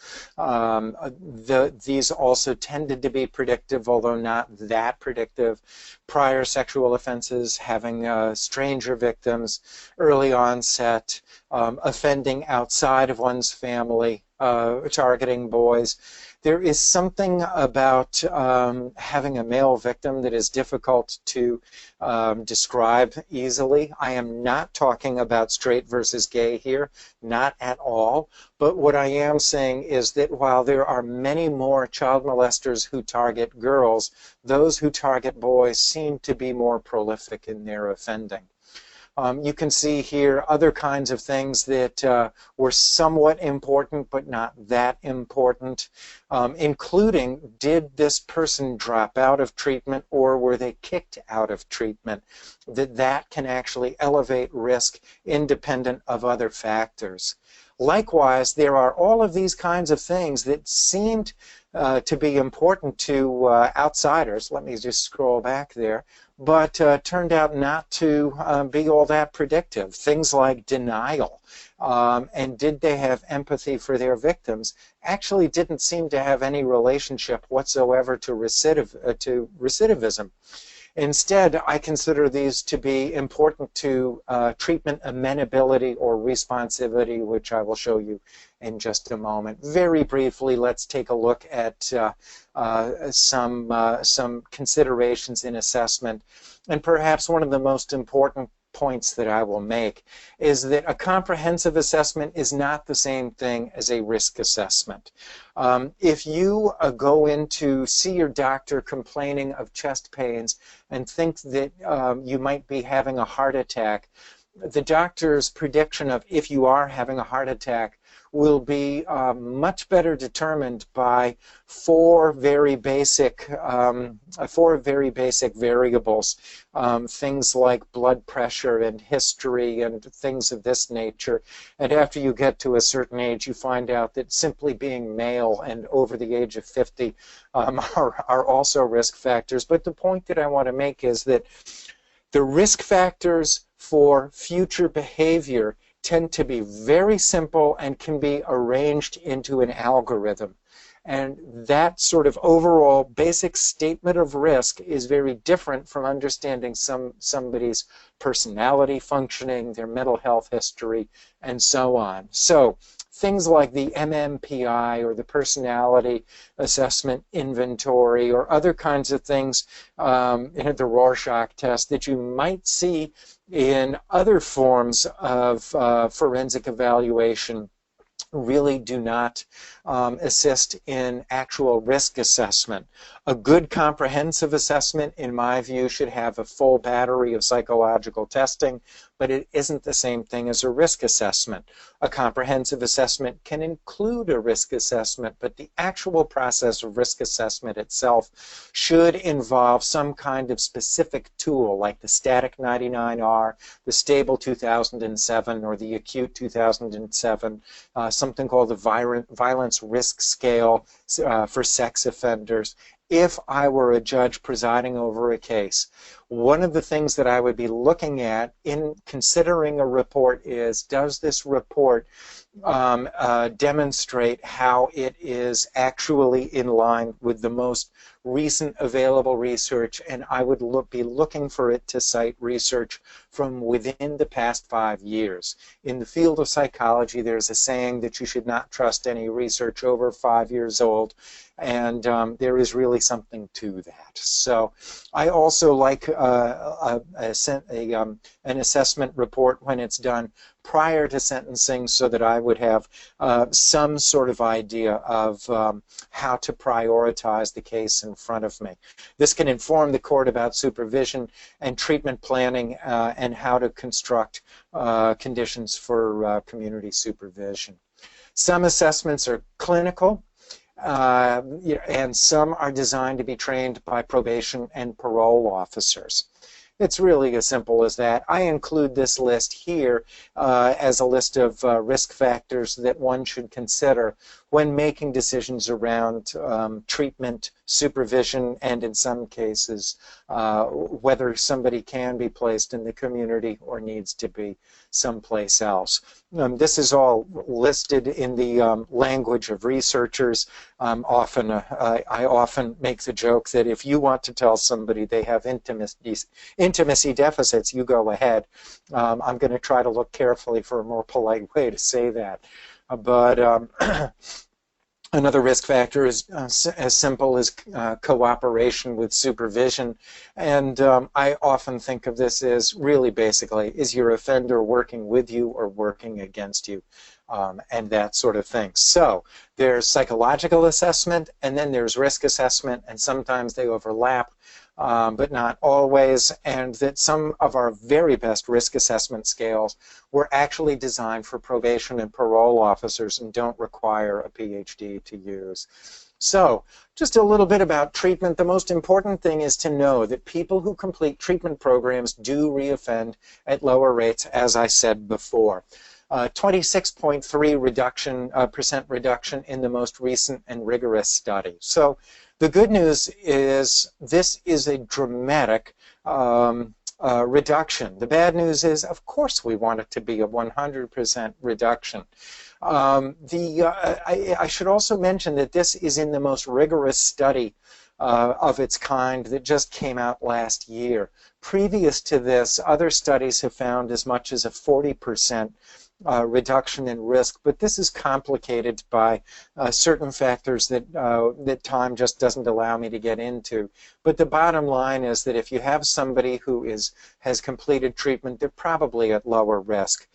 These also tended to be predictive, although not that predictive. Prior sexual offenses, having stranger victims, early onset, offending outside of one's family, targeting boys. There is something about having a male victim that is difficult to describe easily. I am not talking about straight versus gay here, not at all. But what I am saying is that while there are many more child molesters who target girls, those who target boys seem to be more prolific in their offending. You can see here other kinds of things that were somewhat important but not that important, including did this person drop out of treatment or were they kicked out of treatment? That can actually elevate risk independent of other factors. Likewise, there are all of these kinds of things that seemed to be important to outsiders. Let me just scroll back there. but turned out not to be all that predictive. Things like denial and did they have empathy for their victims actually didn't seem to have any relationship whatsoever to recidivism. Instead, I consider these to be important to treatment amenability or responsivity, which I will show you in just a moment. Very briefly, let's take a look at some considerations in assessment. And perhaps one of the most important points that I will make is that a comprehensive assessment is not the same thing as a risk assessment. If you go in to see your doctor complaining of chest pains and think that you might be having a heart attack, the doctor's prediction of if you are having a heart attack will be much better determined by four very basic variables, things like blood pressure and history and things of this nature. And after you get to a certain age, you find out that simply being male and over the age of 50 are also risk factors. But the point that I want to make is that the risk factors for future behavior tend to be very simple and can be arranged into an algorithm. And that sort of overall basic statement of risk is very different from understanding somebody's personality functioning, their mental health history, and so on. So things like the MMPI or the personality assessment inventory or other kinds of things, the Rorschach test that you might see in other forms of forensic evaluation really do not assist in actual risk assessment. A good comprehensive assessment, in my view, should have a full battery of psychological testing, but it isn't the same thing as a risk assessment. A comprehensive assessment can include a risk assessment, but the actual process of risk assessment itself should involve some kind of specific tool like the static 99R, the stable 2007, or the acute 2007, something called the violence risk scale for sex offenders. If I were a judge presiding over a case, one of the things that I would be looking at in considering a report is, does this report demonstrate how it is actually in line with the most recent available research? And I would be looking for it to cite research from within the past 5 years. In the field of psychology, there's a saying that you should not trust any research over 5 years old, and there is really something to that. So I also like an assessment report when it's done prior to sentencing, so that I would have some sort of idea of how to prioritize the case in front of me. This can inform the court about supervision and treatment planning and how to construct conditions for community supervision. Some assessments are clinical, and some are designed to be trained by probation and parole officers. It's really as simple as that. I include this list here as a list of risk factors that one should consider when making decisions around treatment, supervision, and in some cases whether somebody can be placed in the community or needs to be someplace else. This is all listed in the language of researchers. I often make the joke that if you want to tell somebody they have intimacy deficits, you go ahead. I'm going to try to look carefully for a more polite way to say that. But another risk factor is as simple as cooperation with supervision. And I often think of this as really basically, is your offender working with you or working against you? And that sort of thing. So there's psychological assessment, and then there's risk assessment, and sometimes they overlap, but not always, and that some of our very best risk assessment scales were actually designed for probation and parole officers and don't require a PhD to use. So, just a little bit about treatment. The most important thing is to know that people who complete treatment programs do reoffend at lower rates, as I said before. 26.3% reduction in the most recent and rigorous study. So the good news is this is a dramatic reduction. The bad news is, of course, we want it to be a 100% reduction. I should also mention that this is in the most rigorous study of its kind that just came out last year. Previous to this, other studies have found as much as a 40% reduction in risk, but this is complicated by certain factors that that time just doesn't allow me to get into. But the bottom line is that if you have somebody who has completed treatment, they're probably at lower risk.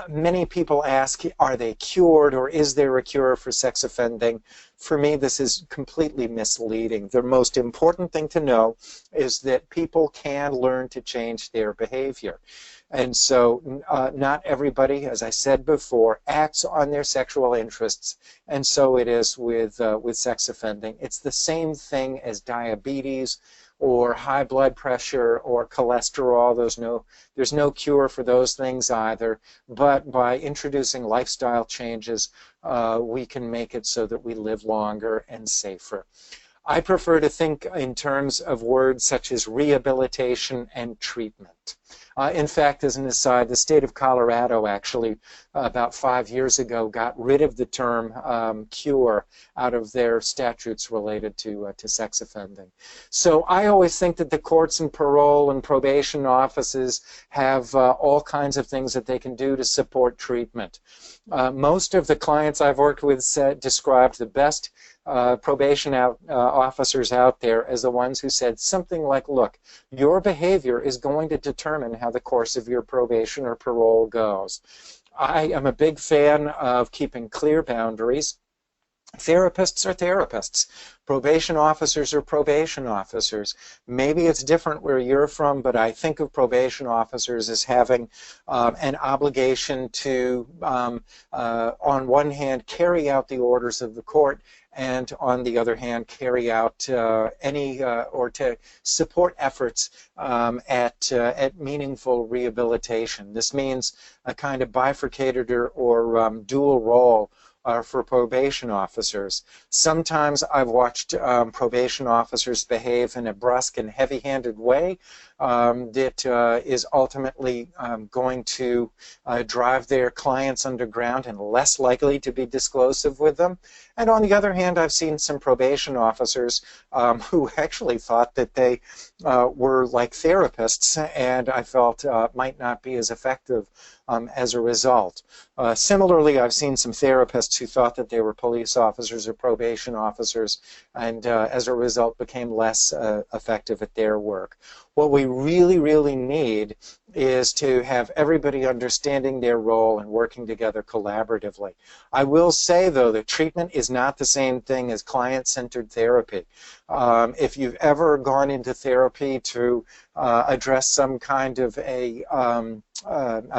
Many people ask, are they cured, or is there a cure for sex offending? For me, this is completely misleading. The most important thing to know is that people can learn to change their behavior. And so not everybody, as I said before, acts on their sexual interests, and so it is with sex offending. It's the same thing as diabetes or high blood pressure or cholesterol. There's no cure for those things either, but by introducing lifestyle changes, we can make it so that we live longer and safer. I prefer to think in terms of words such as rehabilitation and treatment. In fact, as an aside, the state of Colorado actually about 5 years ago got rid of the term cure out of their statutes related to sex offending. So I always think that the courts and parole and probation offices have all kinds of things that they can do to support treatment. Most of the clients I've worked with described the best probation officers out there as the ones who said something like, look, your behavior is going to determine how the course of your probation or parole goes. I am a big fan of keeping clear boundaries. Therapists are therapists. Probation officers are probation officers. Maybe it's different where you're from, but I think of probation officers as having an obligation to, on one hand, carry out the orders of the court, and on the other hand, carry out or to support efforts at meaningful rehabilitation. This means a kind of bifurcated or dual role for probation officers. Sometimes I've watched probation officers behave in a brusque and heavy-handed way that is ultimately going to drive their clients underground and less likely to be disclosive with them. And on the other hand, I've seen some probation officers who actually thought that they were like therapists, and I felt might not be as effective as a result. Similarly, I've seen some therapists who thought that they were police officers or probation officers, and as a result became less effective at their work. What we really, really need is to have everybody understanding their role and working together collaboratively. I will say, though, that treatment is not the same thing as client-centered therapy. If you've ever gone into therapy to address some kind of a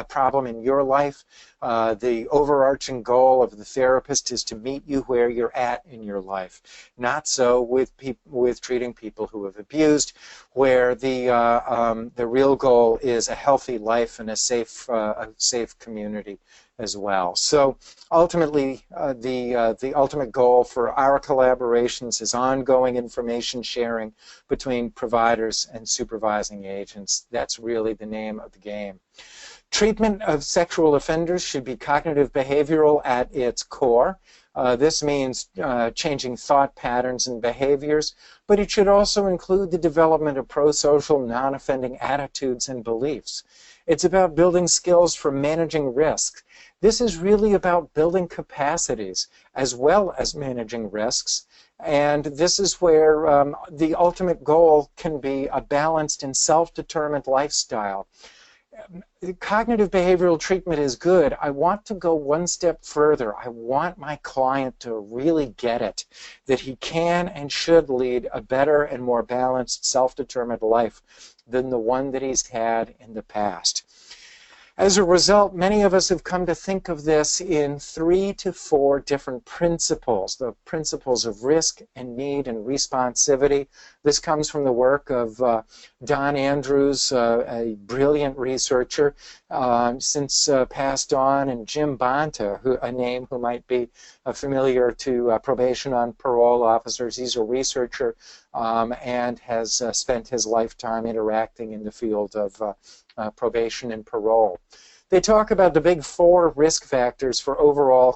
problem in your life, the overarching goal of the therapist is to meet you where you're at in your life. Not so with treating people who have abused, where the real goal is a healthy life and a safe community as well. So ultimately, the ultimate goal for our collaborations is ongoing information sharing between providers and supervising agents. That's really the name of the game. Treatment of sexual offenders should be cognitive behavioral at its core. This means changing thought patterns and behaviors, but it should also include the development of pro-social, non-offending attitudes and beliefs. It's about building skills for managing risks. This is really about building capacities as well as managing risks. And this is where the ultimate goal can be a balanced and self-determined lifestyle. Cognitive behavioral treatment is good. I want to go one step further. I want my client to really get it, that he can and should lead a better and more balanced, self-determined life than the one that he's had in the past. As a result, many of us have come to think of this in 3 to 4 different principles, the principles of risk and need and responsivity. This comes from the work of Don Andrews, a brilliant researcher, since passed on, and Jim Bonta, a name who might be familiar to probation on parole officers. He's a researcher and has spent his lifetime interacting in the field of probation and parole. They talk about the big 4 risk factors for overall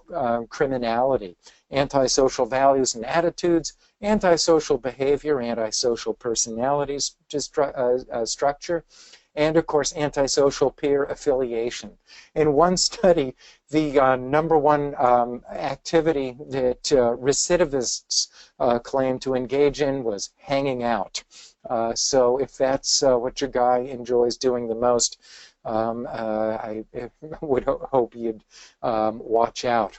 criminality: antisocial values and attitudes, antisocial behavior, antisocial personalities structure, and of course antisocial peer affiliation. In one study, the #1 activity that recidivists claim to engage in was hanging out. So if that's what your guy enjoys doing the most, I would hope you'd watch out.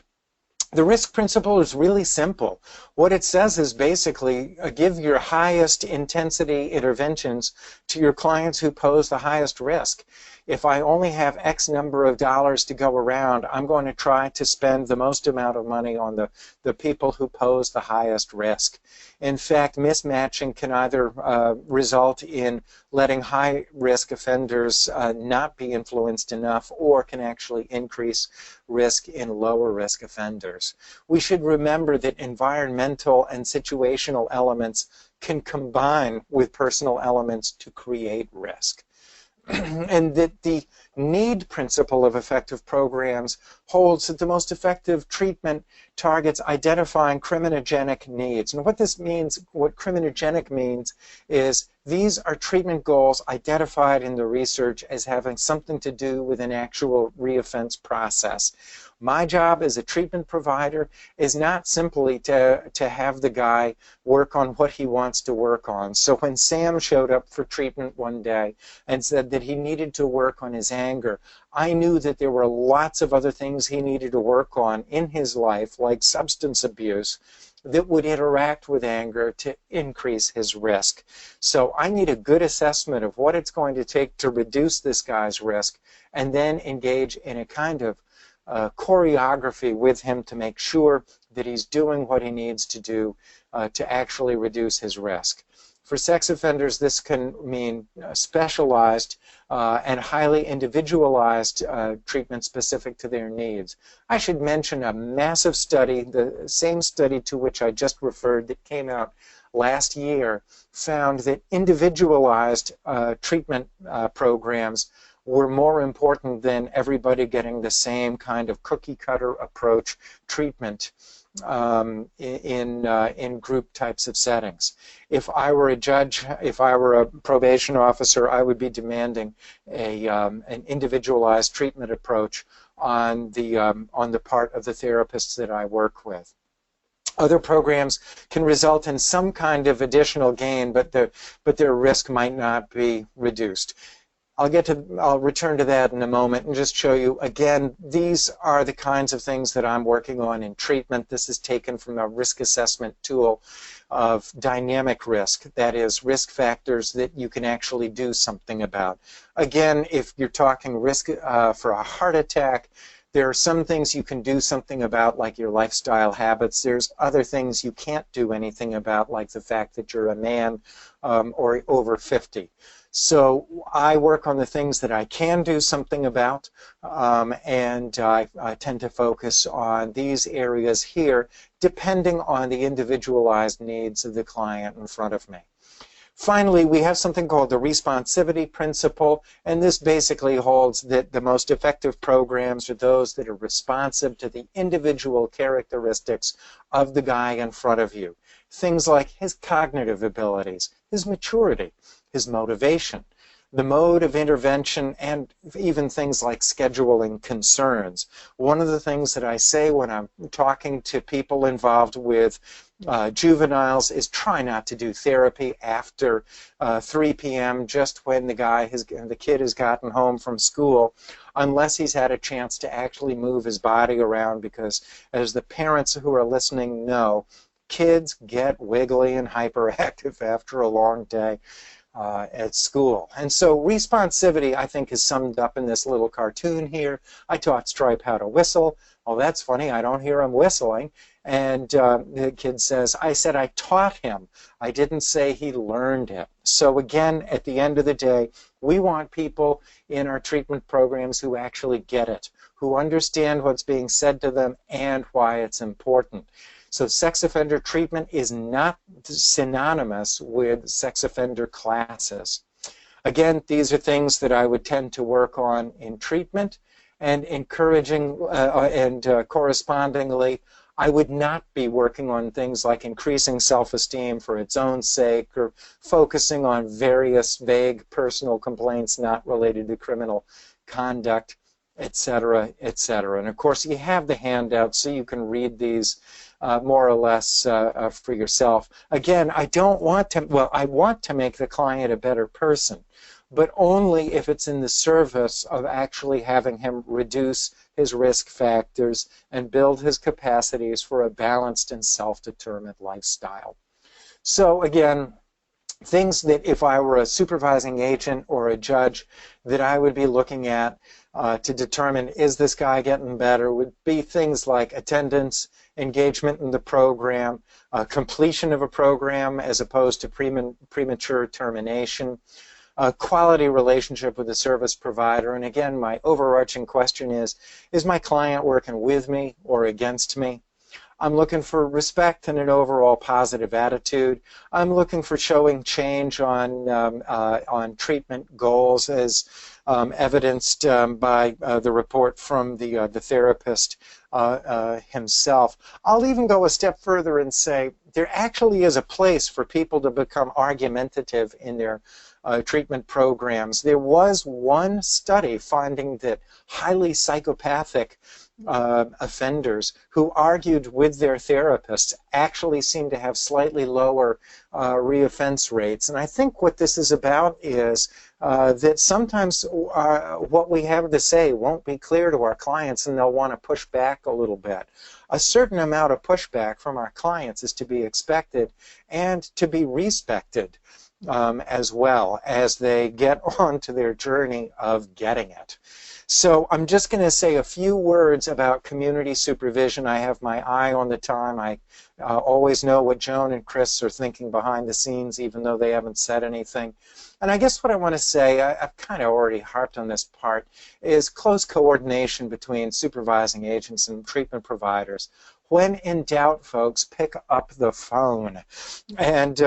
The risk principle is really simple. What it says is basically give your highest intensity interventions to your clients who pose the highest risk. If I only have X number of dollars to go around, I'm going to try to spend the most amount of money on the people who pose the highest risk. In fact, mismatching can either result in letting high-risk offenders not be influenced enough, or can actually increase risk in lower-risk offenders. We should remember that environmental and situational elements can combine with personal elements to create risk. And that the need principle of effective programs holds that the most effective treatment targets identifying criminogenic needs. And what this means, what criminogenic means, is these are treatment goals identified in the research as having something to do with an actual reoffense process. My job as a treatment provider is not simply to have the guy work on what he wants to work on. So when Sam showed up for treatment one day and said that he needed to work on his anger, I knew that there were lots of other things he needed to work on in his life, like substance abuse, that would interact with anger to increase his risk. So I need a good assessment of what it's going to take to reduce this guy's risk, and then engage in a kind of choreography with him to make sure that he's doing what he needs to do to actually reduce his risk. For sex offenders, this can mean specialized and highly individualized treatment specific to their needs. I should mention a massive study, the same study to which I just referred, that came out last year, found that individualized treatment programs were more important than everybody getting the same kind of cookie-cutter approach treatment in group types of settings. If I were a judge, if I were a probation officer, I would be demanding an individualized treatment approach on the part of the therapists that I work with. Other programs can result in some kind of additional gain, but their risk might not be reduced. I'll return to that in a moment and just show you, again, these are the kinds of things that I'm working on in treatment. This is taken from a risk assessment tool of dynamic risk, that is, risk factors that you can actually do something about. Again, if you're talking risk for a heart attack, there are some things you can do something about, like your lifestyle habits. There's other things you can't do anything about, like the fact that you're a man or over 50. So I work on the things that I can do something about, and I tend to focus on these areas here, depending on the individualized needs of the client in front of me. Finally, we have something called the responsivity principle, and this basically holds that the most effective programs are those that are responsive to the individual characteristics of the guy in front of you. Things like his cognitive abilities, his maturity, his motivation, the mode of intervention, and even things like scheduling concerns. One of the things that I say when I'm talking to people involved with juveniles is try not to do therapy after 3 p.m. just when the kid has gotten home from school, unless he's had a chance to actually move his body around, because as the parents who are listening know, kids get wiggly and hyperactive after a long day. at school. And so responsivity, I think, is summed up in this little cartoon here. I taught Stripe how to whistle. Oh, that's funny. I don't hear him whistling. And the kid says, I said I taught him. I didn't say he learned it. So again, at the end of the day, we want people in our treatment programs who actually get it, who understand what's being said to them and why it's important. So sex offender treatment is not synonymous with sex offender classes. Again, these are things that I would tend to work on in treatment, and encouraging correspondingly, I would not be working on things like increasing self-esteem for its own sake or focusing on various vague personal complaints not related to criminal conduct, etc., etc. And of course, you have the handout so you can read these more or less for yourself. Again, I don't want to, well, I want to make the client a better person, but only if it's in the service of actually having him reduce his risk factors and build his capacities for a balanced and self-determined lifestyle. So again, things that if I were a supervising agent or a judge that I would be looking at to determine is this guy getting better would be things like attendance, engagement in the program, completion of a program as opposed to premature termination, quality relationship with the service provider. And again, my overarching question is my client working with me or against me? I'm looking for respect and an overall positive attitude. I'm looking for showing change on treatment goals as evidenced by the report from the therapist himself. I'll even go a step further and say there actually is a place for people to become argumentative in their treatment programs. There was one study finding that highly psychopathic offenders who argued with their therapists actually seem to have slightly lower reoffense rates. And I think what this is about is that sometimes what we have to say won't be clear to our clients and they'll want to push back a little bit. A certain amount of pushback from our clients is to be expected and to be respected as well as they get on to their journey of getting it. So I'm just going to say a few words about community supervision. I have my eye on the time. I always know what Joan and Chris are thinking behind the scenes, even though they haven't said anything. And I guess what I want to say, I've kind of already harped on this part, is close coordination between supervising agents and treatment providers. When in doubt, folks, pick up the phone. And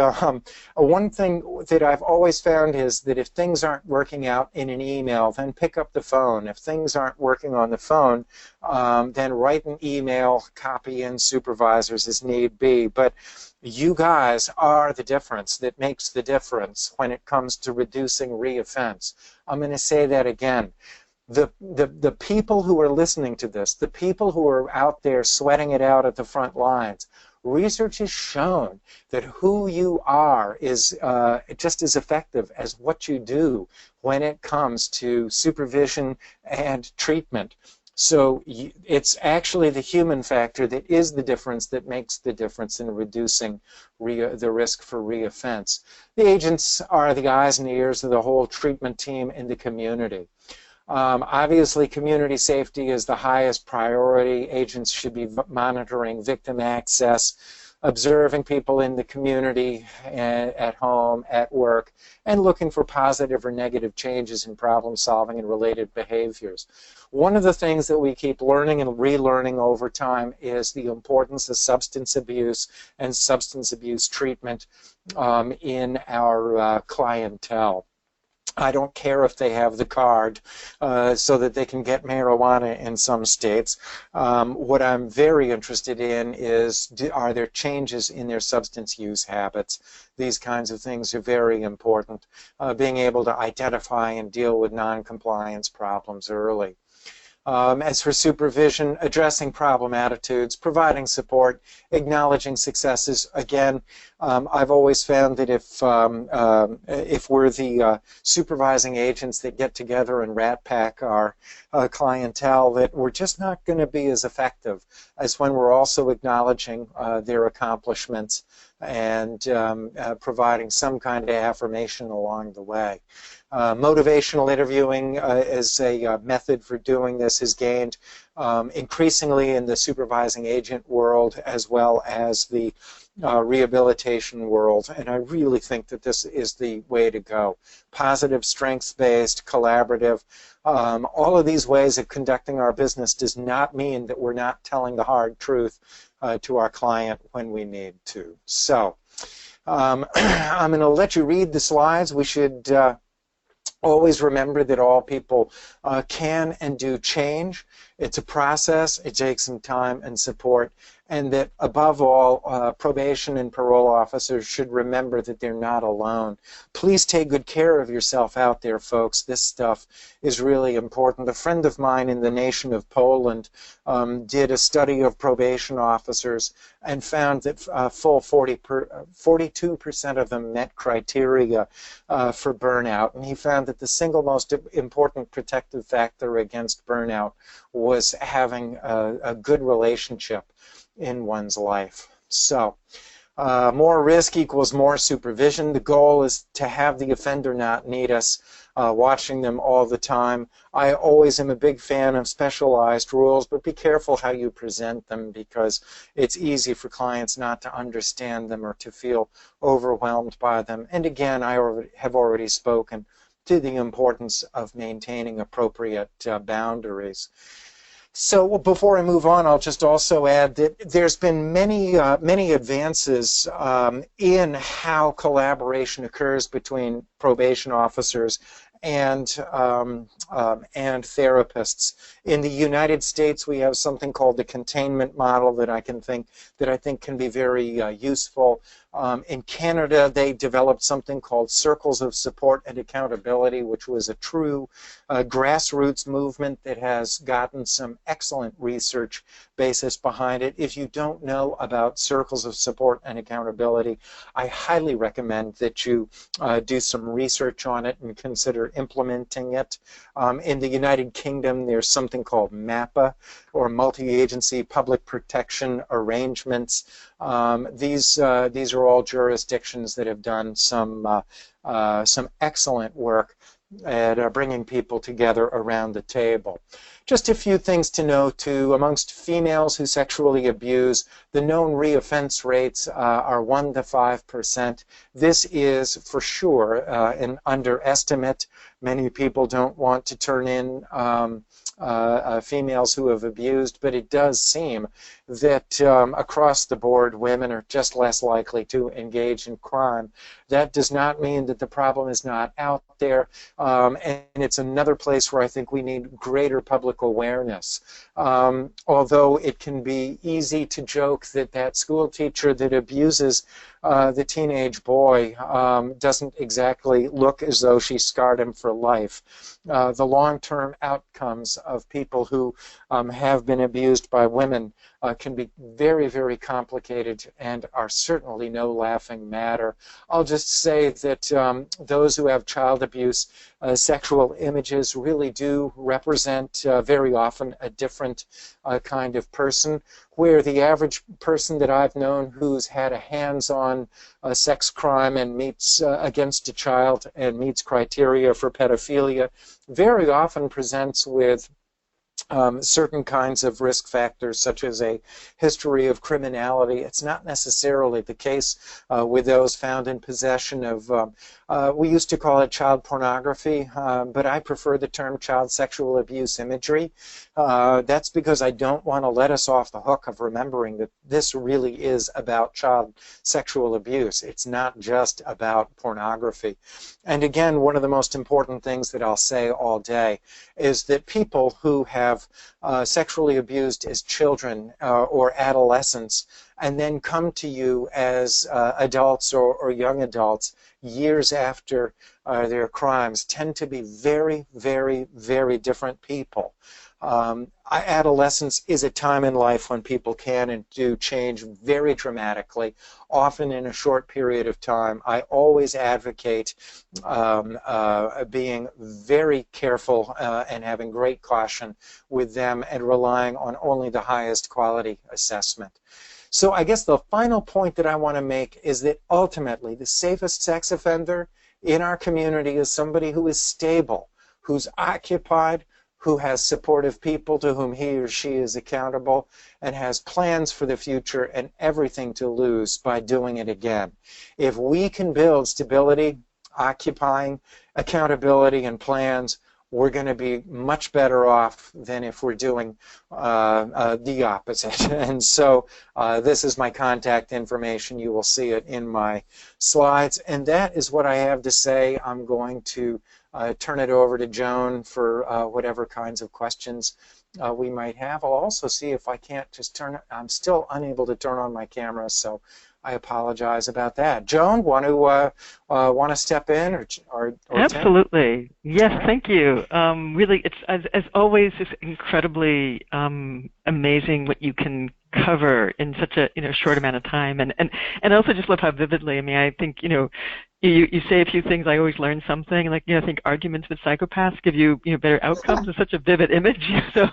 one thing that I've always found is that if things aren't working out in an email, then pick up the phone. If things aren't working on the phone, then write an email, copy in supervisors as need be. But you guys are the difference that makes the difference when it comes to reducing reoffense. I'm going to say that again. The people who are listening to this, the people who are out there sweating it out at the front lines, research has shown that who you are is just as effective as what you do when it comes to supervision and treatment. So it's actually the human factor that is the difference that makes the difference in reducing the risk for reoffense. The agents are the eyes and ears of the whole treatment team in the community. Obviously, community safety is the highest priority. Agents should be monitoring victim access, observing people in the community, at home, at work, and looking for positive or negative changes in problem solving and related behaviors. One of the things that we keep learning and relearning over time is the importance of substance abuse and substance abuse treatment in our clientele. I don't care if they have the card so that they can get marijuana in some states. What I'm very interested in is, are there changes in their substance use habits? These kinds of things are very important. Being able to identify and deal with non-compliance problems early. As for supervision, addressing problem attitudes, providing support, acknowledging successes. Again, I've always found that if we're the supervising agents that get together and rat pack our clientele, that we're just not going to be as effective as when we're also acknowledging their accomplishments, and providing some kind of affirmation along the way. Motivational interviewing as a method for doing this has gained increasingly in the supervising agent world as well as the rehabilitation world, and I really think that this is the way to go. Positive, strengths-based, collaborative, all of these ways of conducting our business does not mean that we're not telling the hard truth to our client when we need to. So I'm going to let you read the slides. We should always remember that all people can and do change. It's a process. It takes some time and support. And that above all, probation and parole officers should remember that they're not alone. Please take good care of yourself out there, folks. This stuff is really important. A friend of mine in the nation of Poland did a study of probation officers and found that full 42% of them met criteria for burnout. And he found that the single most important protective factor against burnout was having a good relationship in one's life. So more risk equals more supervision. The goal is to have the offender not need us watching them all the time. I always am a big fan of specialized rules, but be careful how you present them, because it's easy for clients not to understand them or to feel overwhelmed by them. And again, I have already spoken to the importance of maintaining appropriate boundaries. So before I move on, I'll just also add that there's been many advances in how collaboration occurs between probation officers and therapists. In the United States, we have something called the containment model that I think can be very useful. In Canada, they developed something called circles of support and accountability, which was a true grassroots movement that has gotten some excellent research basis behind it. If you don't know about circles of support and accountability, I highly recommend that you do some research on it and consider implementing it. In the United Kingdom, there's something called MAPA, or Multi-Agency Public Protection Arrangements. These are all jurisdictions that have done some excellent work at bringing people together around the table. Just a few things to note too. Amongst females who sexually abuse, the known reoffense rates are 1 to 5%. This is for sure an underestimate. Many people don't want to turn in females who have abused, but it does seem that across the board, women are just less likely to engage in crime. That does not mean that the problem is not out there, and it's another place where I think we need greater public awareness. Although it can be easy to joke that that school teacher that abuses the teenage boy doesn't exactly look as though she scarred him for life. The long-term outcomes of people who have been abused by women can be very, very complicated and are certainly no laughing matter. I'll just say that those who have child abuse sexual images really do represent very often a different kind of person, where the average person that I've known who's had a hands-on sex crime and meets against a child and meets criteria for pedophilia very often presents with certain kinds of risk factors, such as a history of criminality. It's not necessarily the case with those found in possession of, we used to call it child pornography, but I prefer the term child sexual abuse imagery. That's because I don't want to let us off the hook of remembering that this really is about child sexual abuse. It's not just about pornography. And again, one of the most important things that I'll say all day is that people who have sexually abused as children or adolescents and then come to you as adults or young adults years after their crimes tend to be very, very, very different people. Adolescence is a time in life when people can and do change very dramatically, often in a short period of time. I always advocate being very careful and having great caution with them and relying on only the highest quality assessment. So I guess the final point that I want to make is that ultimately the safest sex offender in our community is somebody who is stable, who's occupied, who has supportive people to whom he or she is accountable, and has plans for the future and everything to lose by doing it again. If we can build stability, occupying, accountability, and plans, we're going to be much better off than if we're doing the opposite. And so this is my contact information. You will see it in my slides. And that is what I have to say. I'm going to turn it over to Joan for whatever kinds of questions we might have. I'll also see if I can't just turn it. I'm still unable to turn on my camera, so I apologize about that. Joan, want to step in or Absolutely. Yes, thank you. Really, it's as always, it's incredibly amazing what you can cover in such a short amount of time, and I also just love how vividly. I mean, I think you say a few things. I always learn something. Like I think arguments with psychopaths give you better outcomes. It's such a vivid image. So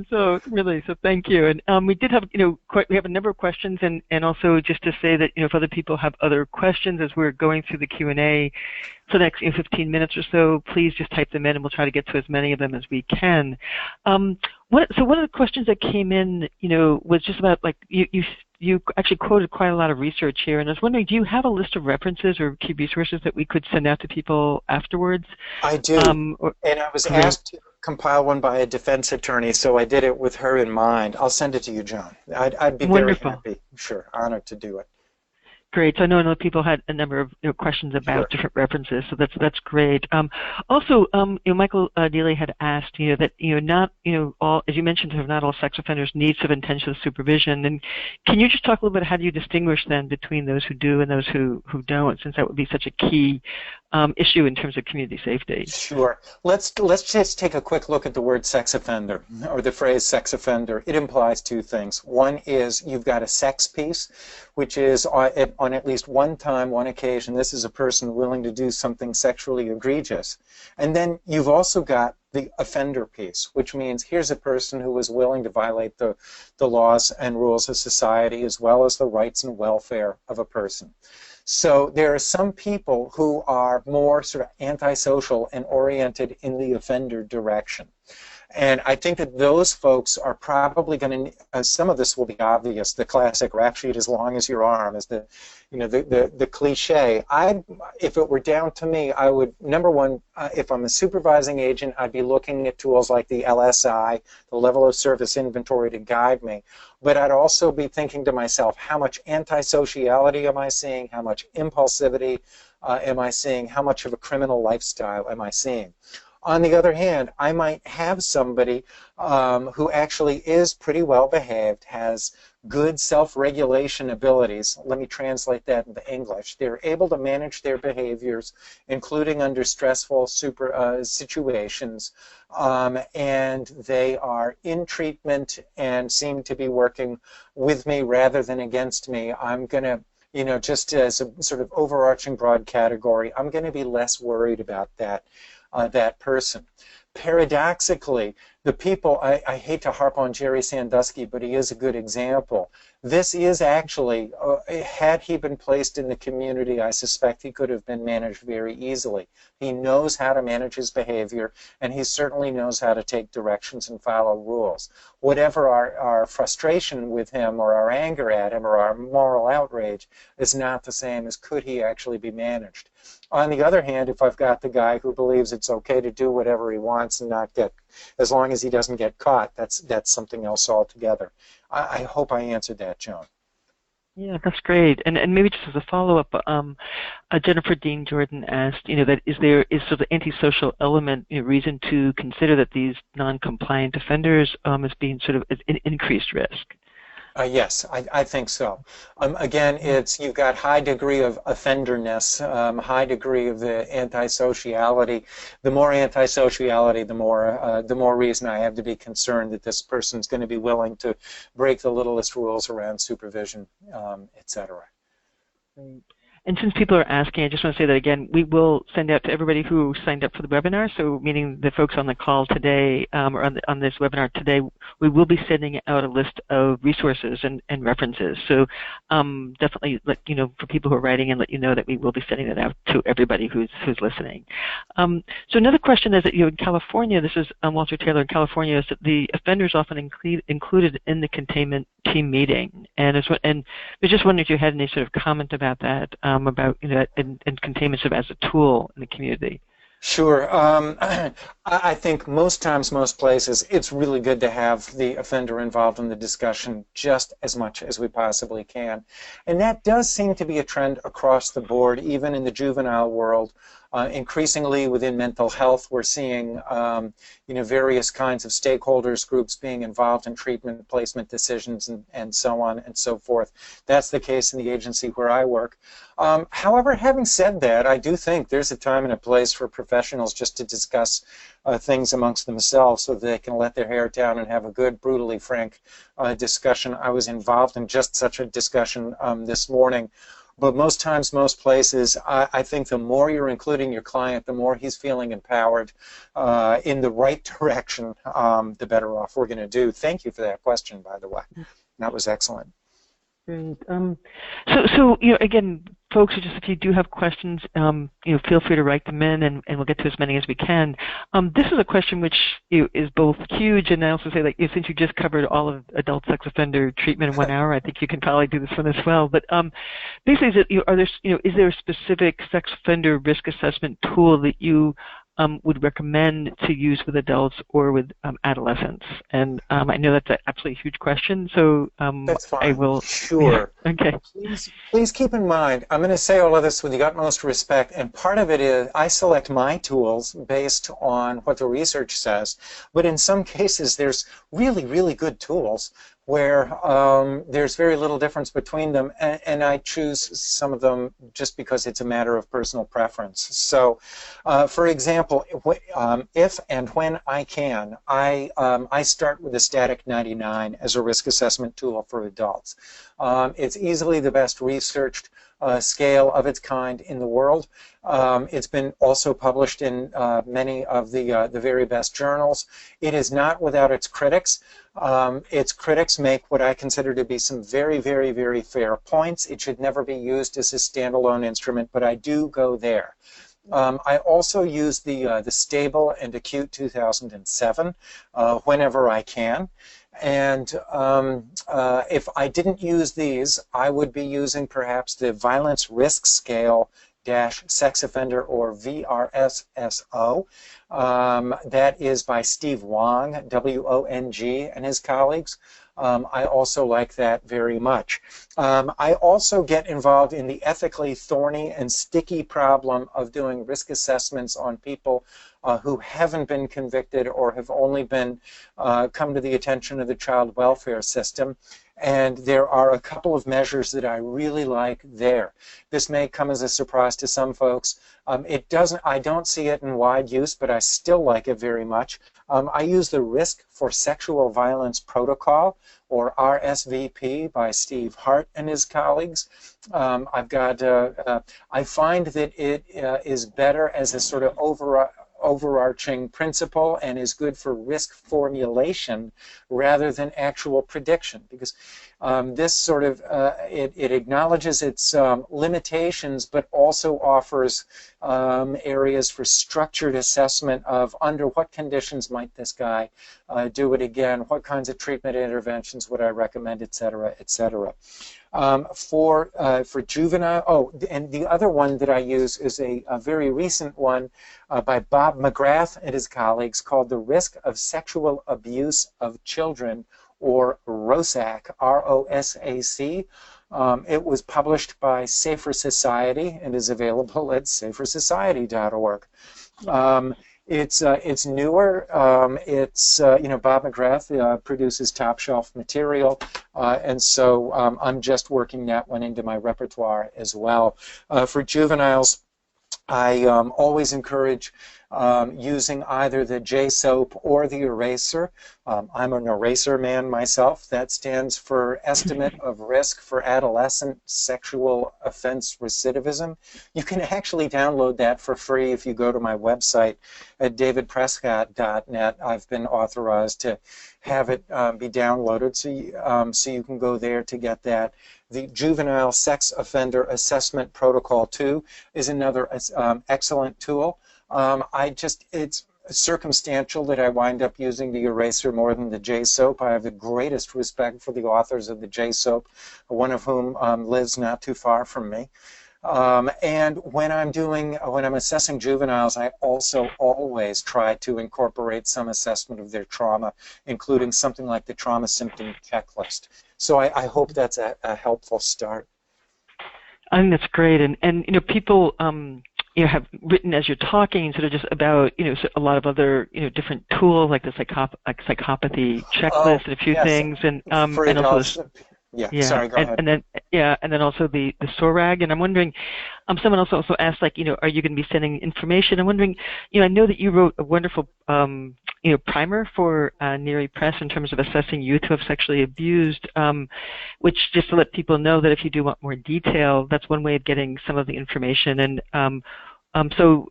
so really, so thank you. And we did have we have a number of questions, and also just to say that if other people have other questions as we're going through the Q&A for the next 15 minutes or so, please just type them in, and we'll try to get to as many of them as we can. So one of the questions that came in, was just about you actually quoted quite a lot of research here, and I was wondering, do you have a list of references or key resources that we could send out to people afterwards? I do, and I was asked to compile one by a defense attorney, so I did it with her in mind. I'll send it to you, Joan. I'd be Wonderful. Very happy, sure, honored to do it. Great. So I know people had a number of questions about different references, so that's great. Also, Michael Dealey had asked, that not all, as you mentioned, not all sex offenders need subintentional supervision. And can you just talk a little bit how do you distinguish then between those who do and those who don't, since that would be such a key issue in terms of community safety? Sure. Let's just take a quick look at the word sex offender, or the phrase sex offender. It implies two things. One is you've got a sex piece, which is on at least one occasion, this is a person willing to do something sexually egregious. And then you've also got the offender piece, which means here's a person who is willing to violate the laws and rules of society as well as the rights and welfare of a person. So there are some people who are more sort of antisocial and oriented in the offender direction. And I think that those folks are probably going to, some of this will be obvious, the classic rap sheet as long as your arm is the cliche. If it were down to me, I would, number one, if I'm a supervising agent, I'd be looking at tools like the LSI, the level of service inventory, to guide me. But I'd also be thinking to myself, how much antisociality am I seeing? How much impulsivity am I seeing? How much of a criminal lifestyle am I seeing? On the other hand, I might have somebody who actually is pretty well behaved, has good self-regulation abilities. Let me translate that into English. They're able to manage their behaviors, including under stressful situations, and they are in treatment and seem to be working with me rather than against me. I'm going to, just as a sort of overarching broad category, I'm going to be less worried about that person. Paradoxically, the people, I hate to harp on Jerry Sandusky, but he is a good example. This is actually, had he been placed in the community, I suspect he could have been managed very easily. He knows how to manage his behavior, and he certainly knows how to take directions and follow rules. Whatever our frustration with him or our anger at him or our moral outrage is not the same as could he actually be managed. On the other hand, if I've got the guy who believes it's okay to do whatever he wants and not get, as long as he doesn't get caught, that's something else altogether. I hope I answered that, Joan. Yeah, that's great. And maybe just as a follow-up, Jennifer Dean Jordan asked, that is sort of the antisocial element reason to consider that these non-compliant offenders as being sort of an increased risk? Yes, I think so. Again, you've got high degree of offenderness, high degree of the antisociality. The more antisociality, the more reason I have to be concerned that this person's going to be willing to break the littlest rules around supervision, etc. Great. And since people are asking, I just want to say that again, we will send out to everybody who signed up for the webinar, so meaning the folks on the call today or on this webinar today, we will be sending out a list of resources and references. So definitely let you know for people who are writing and let you know that we will be sending that out to everybody who's listening. So another question is that in California, this is Walter Taylor in California, is that the offenders often included in the containment team meeting. And I was just wondering if you had any sort of comment about that, about and containment as a tool in the community. Sure. I think most times, most places, it's really good to have the offender involved in the discussion just as much as we possibly can. And that does seem to be a trend across the board, even in the juvenile world. Increasingly within mental health, we're seeing various kinds of stakeholders, groups being involved in treatment, placement decisions, and so on and so forth. That's the case in the agency where I work. However, having said that, I do think there's a time and a place for professionals just to discuss things amongst themselves so that they can let their hair down and have a good, brutally frank discussion. I was involved in just such a discussion this morning. But most times, most places, I think the more you're including your client, the more he's feeling empowered in the right direction, the better off we're going to do. Thank you for that question, by the way. That was excellent. Great. So again, folks, just if you do have questions, feel free to write them in, and we'll get to as many as we can. This is a question which is both huge, and I also say that since you just covered all of adult sex offender treatment in 1 hour, I think you can probably do this one as well. But basically, is there a specific sex offender risk assessment tool that you would recommend to use with adults or with adolescents? And I know that's an absolutely huge question, so that's fine. I will. Sure. Yeah, okay. Please keep in mind, I'm going to say all of this with the utmost respect, and part of it is I select my tools based on what the research says, but in some cases there's really, really good tools where there's very little difference between them, and I choose some of them just because it's a matter of personal preference. So, for example, if and when I can, I start with the Static 99 as a risk assessment tool for adults. It's easily the best researched scale of its kind in the world. It's been also published in many of the very best journals. It is not without its critics. Its critics make what I consider to be some very, very, very fair points. It should never be used as a standalone instrument, but I do go there. I also use the Stable and Acute 2007 whenever I can. And if I didn't use these, I would be using perhaps the Violence Risk Scale Sex Offender, or VRSSO. That is by Steve Wong, W-O-N-G, and his colleagues. I also like that very much. I also get involved in the ethically thorny and sticky problem of doing risk assessments on people who haven't been convicted or have only been come to the attention of the child welfare system. And there are a couple of measures that I really like there. This may come as a surprise to some folks. I don't see it in wide use, but I still like it very much. I use the Risk for Sexual Violence Protocol, or RSVP, by Steve Hart and his colleagues. I find that it is better as a sort of overarching principle and is good for risk formulation rather than actual prediction, because this sort of it acknowledges its limitations, but also offers areas for structured assessment of under what conditions might this guy do it again, what kinds of treatment interventions would I recommend, et cetera, et cetera. For juvenile, and the other one that I use is a very recent one by Bob McGrath and his colleagues called The Risk of Sexual Abuse of Children, or ROSAC, R-O-S-A-C. It was published by Safer Society and is available at safersociety.org. It's newer. Bob McGrath produces top shelf material, and so I'm just working that one into my repertoire as well. For juveniles, I always encourage using either the J-SOAP or the eraser. I'm an eraser man myself. That stands for Estimate of Risk for Adolescent Sexual Offense Recidivism. You can actually download that for free if you go to my website at davidprescott.net. I've been authorized to have it be downloaded, so you can go there to get that. The Juvenile Sex Offender Assessment Protocol 2 is another excellent tool. It's circumstantial that I wind up using the eraser more than the J-SOAP. I have the greatest respect for the authors of the J-SOAP, one of whom lives not too far from me. And when I'm assessing juveniles, I also always try to incorporate some assessment of their trauma, including something like the trauma symptom checklist. So I hope that's a helpful start. I think that's great, and people have written as you're talking sort of just about a lot of other different tools like the psychopathy checklist and a few things, and also sorry, go ahead. And then also the SORAG, and I'm wondering, someone else also asked, are you going to be sending information? I'm wondering, I know that you wrote a wonderful primer for NERI Press in terms of assessing youth who have sexually abused, which, just to let people know that if you do want more detail, that's one way of getting some of the information. And so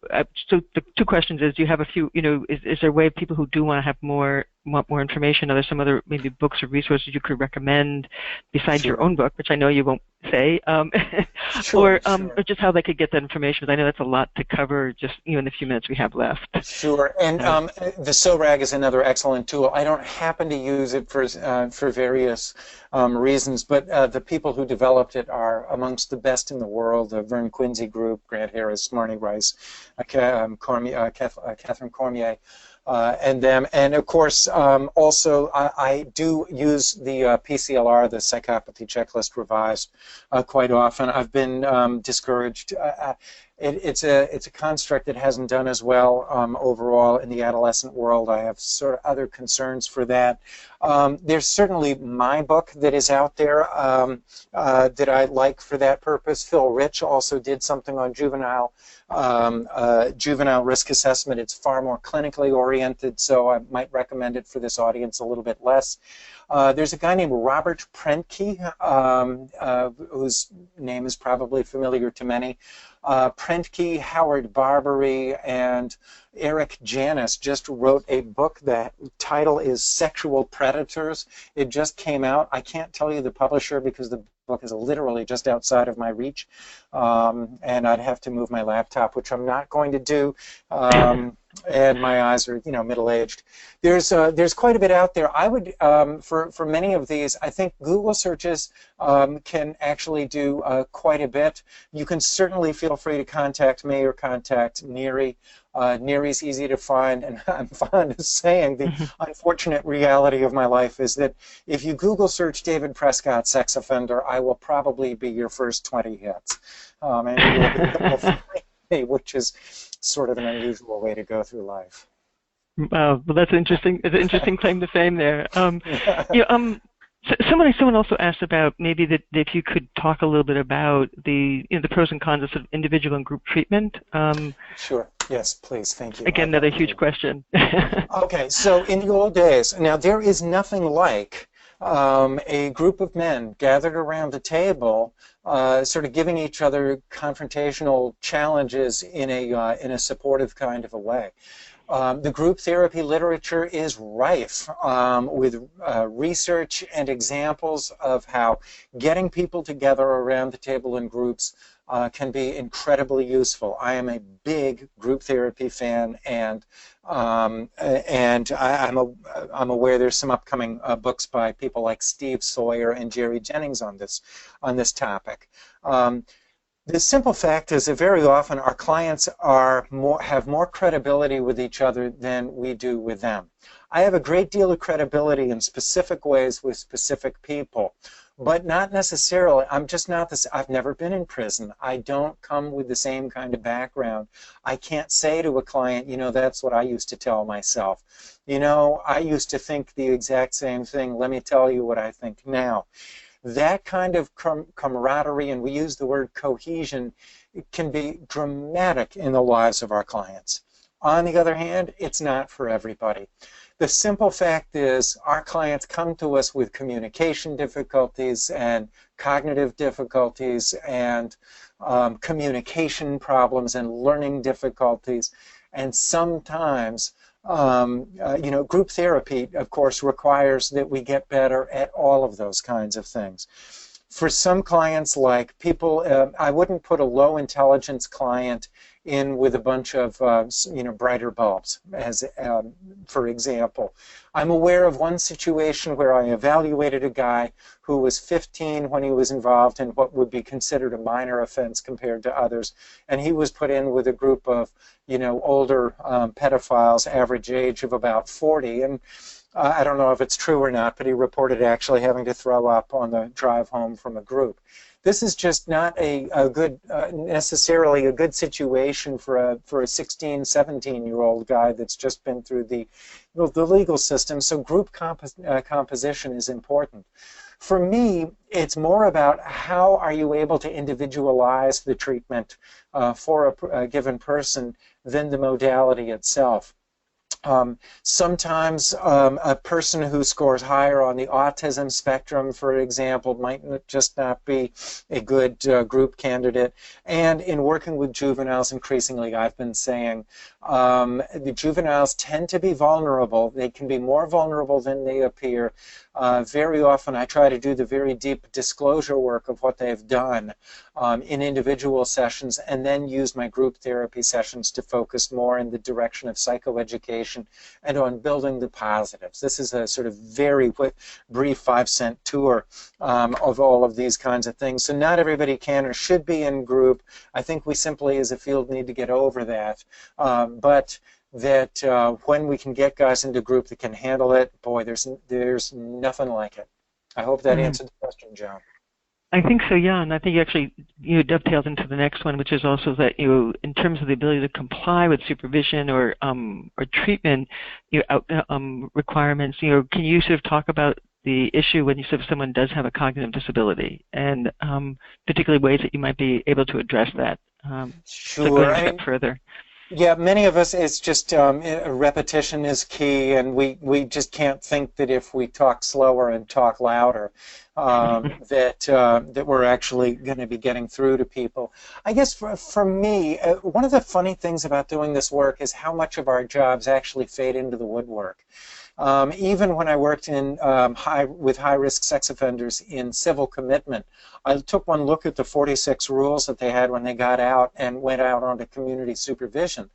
the two questions is, do you have a few, is there a way of people who do want to have more information? Are there some other maybe books or resources you could recommend besides your own book, which I know you won't say, or just how they could get that information? Because I know that's a lot to cover just in the few minutes we have left. Sure, and the SORAG is another excellent tool. I don't happen to use it for various reasons, but the people who developed it are amongst the best in the world. The Vern Quinsey Group, Grant Harris, Marnie Rice, Catherine Cormier. And them, and of course, also I do use the PCLR, the Psychopathy Checklist Revised, quite often. I've been discouraged. It's a construct that hasn't done as well overall in the adolescent world. I have sort of other concerns for that. There's certainly my book that is out there that I like for that purpose. Phil Rich also did something on juvenile risk assessment. It's far more clinically oriented, so I might recommend it for this audience a little bit less. There's a guy named Robert Prentke, whose name is probably familiar to many. Prentke, Howard Barbary, and Eric Janis just wrote a book. That title is Sexual Predators. It just came out. I can't tell you the publisher because the book is literally just outside of my reach, and I'd have to move my laptop, which I'm not going to do. And my eyes are, middle-aged. There's quite a bit out there. I would, for many of these, I think Google searches can actually do quite a bit. You can certainly feel free to contact me or contact NERI. NERI's easy to find, and I'm fond of saying the unfortunate reality of my life is that if you Google search David Prescott sex offender, I will probably be your first 20 hits. And you will be which is sort of an unusual way to go through life. Well, that's interesting. It's an interesting claim to fame there. Someone also asked about maybe that if you could talk a little bit about the pros and cons of sort of individual and group treatment. Sure. Yes, please. Thank you. Again, another huge question. Okay. So in the old days, now there is nothing like a group of men gathered around a table, sort of giving each other confrontational challenges in a supportive kind of a way. The group therapy literature is rife with research and examples of how getting people together around the table in groups can be incredibly useful. I am a big group therapy fan, and I'm aware there's some upcoming books by people like Steve Sawyer and Jerry Jennings on this topic. The simple fact is that very often our clients have more credibility with each other than we do with them. I have a great deal of credibility in specific ways with specific people, but not necessarily. I'm just not this. I've never been in prison. I don't come with the same kind of background. I can't say to a client, that's what I used to tell myself. I used to think the exact same thing. Let me tell you what I think now. That kind of camaraderie, and we use the word cohesion, it can be dramatic in the lives of our clients. On the other hand, it's not for everybody. The simple fact is our clients come to us with communication difficulties and cognitive difficulties and communication problems and learning difficulties. And sometimes, group therapy, of course, requires that we get better at all of those kinds of things. For some clients, like people, I wouldn't put a low intelligence client in with a bunch of brighter bulbs, as for example. I'm aware of one situation where I evaluated a guy who was 15 when he was involved in what would be considered a minor offense compared to others, and he was put in with a group of older pedophiles, average age of about 40, and I don't know if it's true or not, but he reported actually having to throw up on the drive home from a group. This is just not a good, necessarily a good situation for a 16, 17-year-old guy that's just been through the legal system. So group composition is important. For me, it's more about how are you able to individualize the treatment for a given person than the modality itself. Sometimes a person who scores higher on the autism spectrum, for example, might just not be a good group candidate. And in working with juveniles, increasingly, I've been saying the juveniles tend to be vulnerable. They can be more vulnerable than they appear. Very often, I try to do the very deep disclosure work of what they've done in individual sessions, and then use my group therapy sessions to focus more in the direction of psychoeducation and on building the positives. This is a sort of very brief 5-cent tour of all of these kinds of things. So not everybody can or should be in group. I think we simply, as a field, need to get over that. But that when we can get guys into group that can handle it, boy, there's nothing like it. I hope that answered the question, Joan. I think so, yeah, and I think actually dovetails into the next one, which is also that in terms of the ability to comply with supervision or treatment requirements, can you sort of talk about the issue when someone does have a cognitive disability, and particularly ways that you might be able to address that? Sure. So going a step further. Yeah, many of us, it's just repetition is key, and we just can't think that if we talk slower and talk louder that we're actually going to be getting through to people. I guess for me, one of the funny things about doing this work is how much of our jobs actually fade into the woodwork. Even when I worked in with high-risk sex offenders in civil commitment, I took one look at the 46 rules that they had when they got out and went out onto community supervision.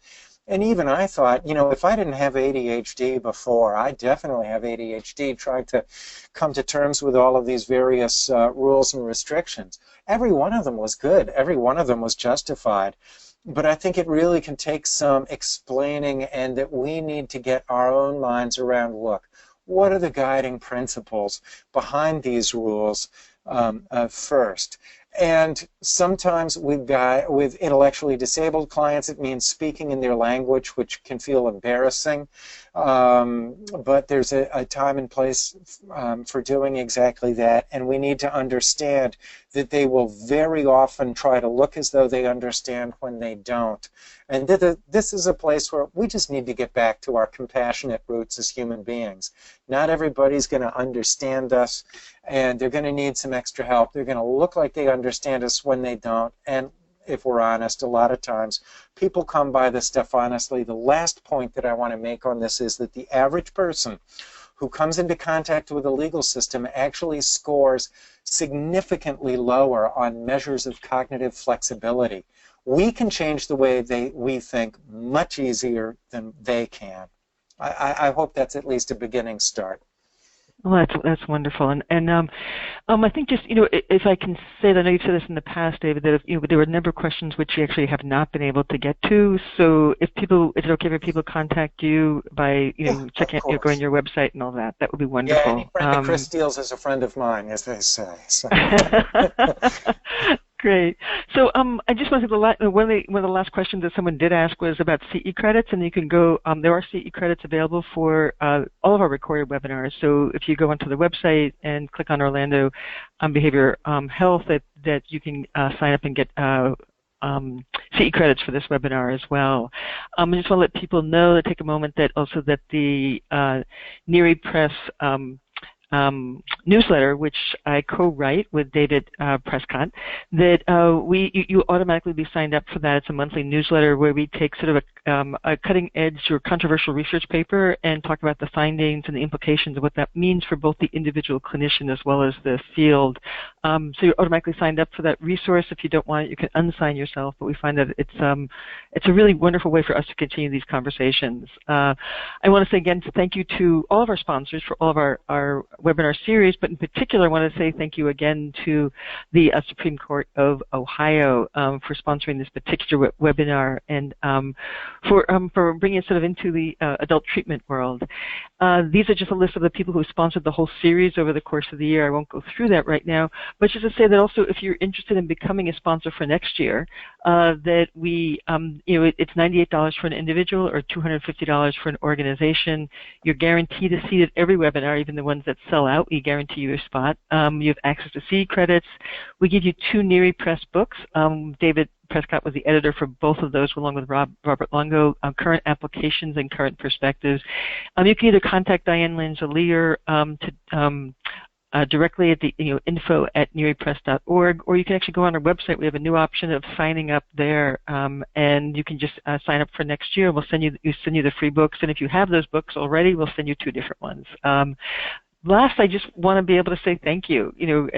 And even I thought, if I didn't have ADHD before, I definitely have ADHD, trying to come to terms with all of these various rules and restrictions. Every one of them was good. Every one of them was justified. But I think it really can take some explaining, and that we need to get our own minds around, look, what are the guiding principles behind these rules first? And sometimes with intellectually disabled clients, it means speaking in their language, which can feel embarrassing. But there's a time and place for doing exactly that, and we need to understand that they will very often try to look as though they understand when they don't. And this is a place where we just need to get back to our compassionate roots as human beings. Not everybody's going to understand us, and they're going to need some extra help. They're going to look like they understand us when they don't, and if we're honest, a lot of times people come by this stuff honestly. The last point that I want to make on this is that the average person who comes into contact with the legal system actually scores significantly lower on measures of cognitive flexibility. We can change the way we think much easier than they can. I hope that's at least a beginning start. Well, that's wonderful, and I think just if I can say that, I know you've said this in the past, David, that there were a number of questions which you actually have not been able to get to. So is it okay if people contact you by checking out, going to your website and all that? That would be wonderful. Yeah, any friend of Chris Steele's is a friend of mine, as they say. So. Great. So I just wanted one of the last questions that someone did ask was about CE credits, and you can go. There are CE credits available for all of our recorded webinars. So if you go onto the website and click on Orlando Behavior Health, that you can sign up and get CE credits for this webinar as well. I just want to let people know, to take a moment, that also that the NERI Press newsletter, which I co-write with David Prescott, that you automatically be signed up for that. It's a monthly newsletter where we take sort of a cutting-edge or controversial research paper and talk about the findings and the implications of what that means for both the individual clinician as well as the field. So you're automatically signed up for that resource. If you don't want it, you can unsign yourself, but we find that it's a really wonderful way for us to continue these conversations. I want to say again thank you to all of our sponsors for all of our webinar series, but in particular I want to say thank you again to the Supreme Court of Ohio for sponsoring this particular webinar and for bringing it sort of into the adult treatment world. These are just a list of the people who sponsored the whole series over the course of the year. I won't go through that right now, but just to say that also if you're interested in becoming a sponsor for next year, that we, it's $98 for an individual or $250 for an organization. You're guaranteed a seat at every webinar, even the ones that sell out. We guarantee you a spot. You have access to CE credits. We give you 2 NERI Press books. David Prescott was the editor for both of those, along with Robert Longo, Current Applications and Current Perspectives. You can either contact Diane Langelier directly at the info@neripress.org, or you can actually go on our website. We have a new option of signing up there, and you can just sign up for next year. We'll send you the free books, and if you have those books already, we'll send you 2 different ones. Last, I just want to be able to say thank you.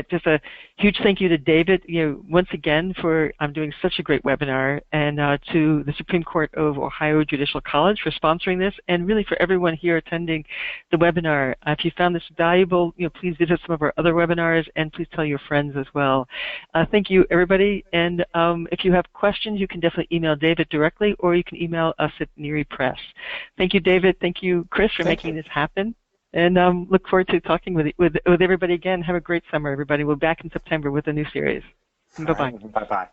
Just a huge thank you to David, once again for doing such a great webinar, and to the Supreme Court of Ohio Judicial College for sponsoring this, and really for everyone here attending the webinar. If you found this valuable, please visit some of our other webinars, and please tell your friends as well. Thank you, everybody. And if you have questions, you can definitely email David directly, or you can email us at NERI Press. Thank you, David. Thank you, Chris, for making this happen. And look forward to talking with everybody again. Have a great summer, everybody. We'll be back in September with a new series. Bye-bye. Bye-bye.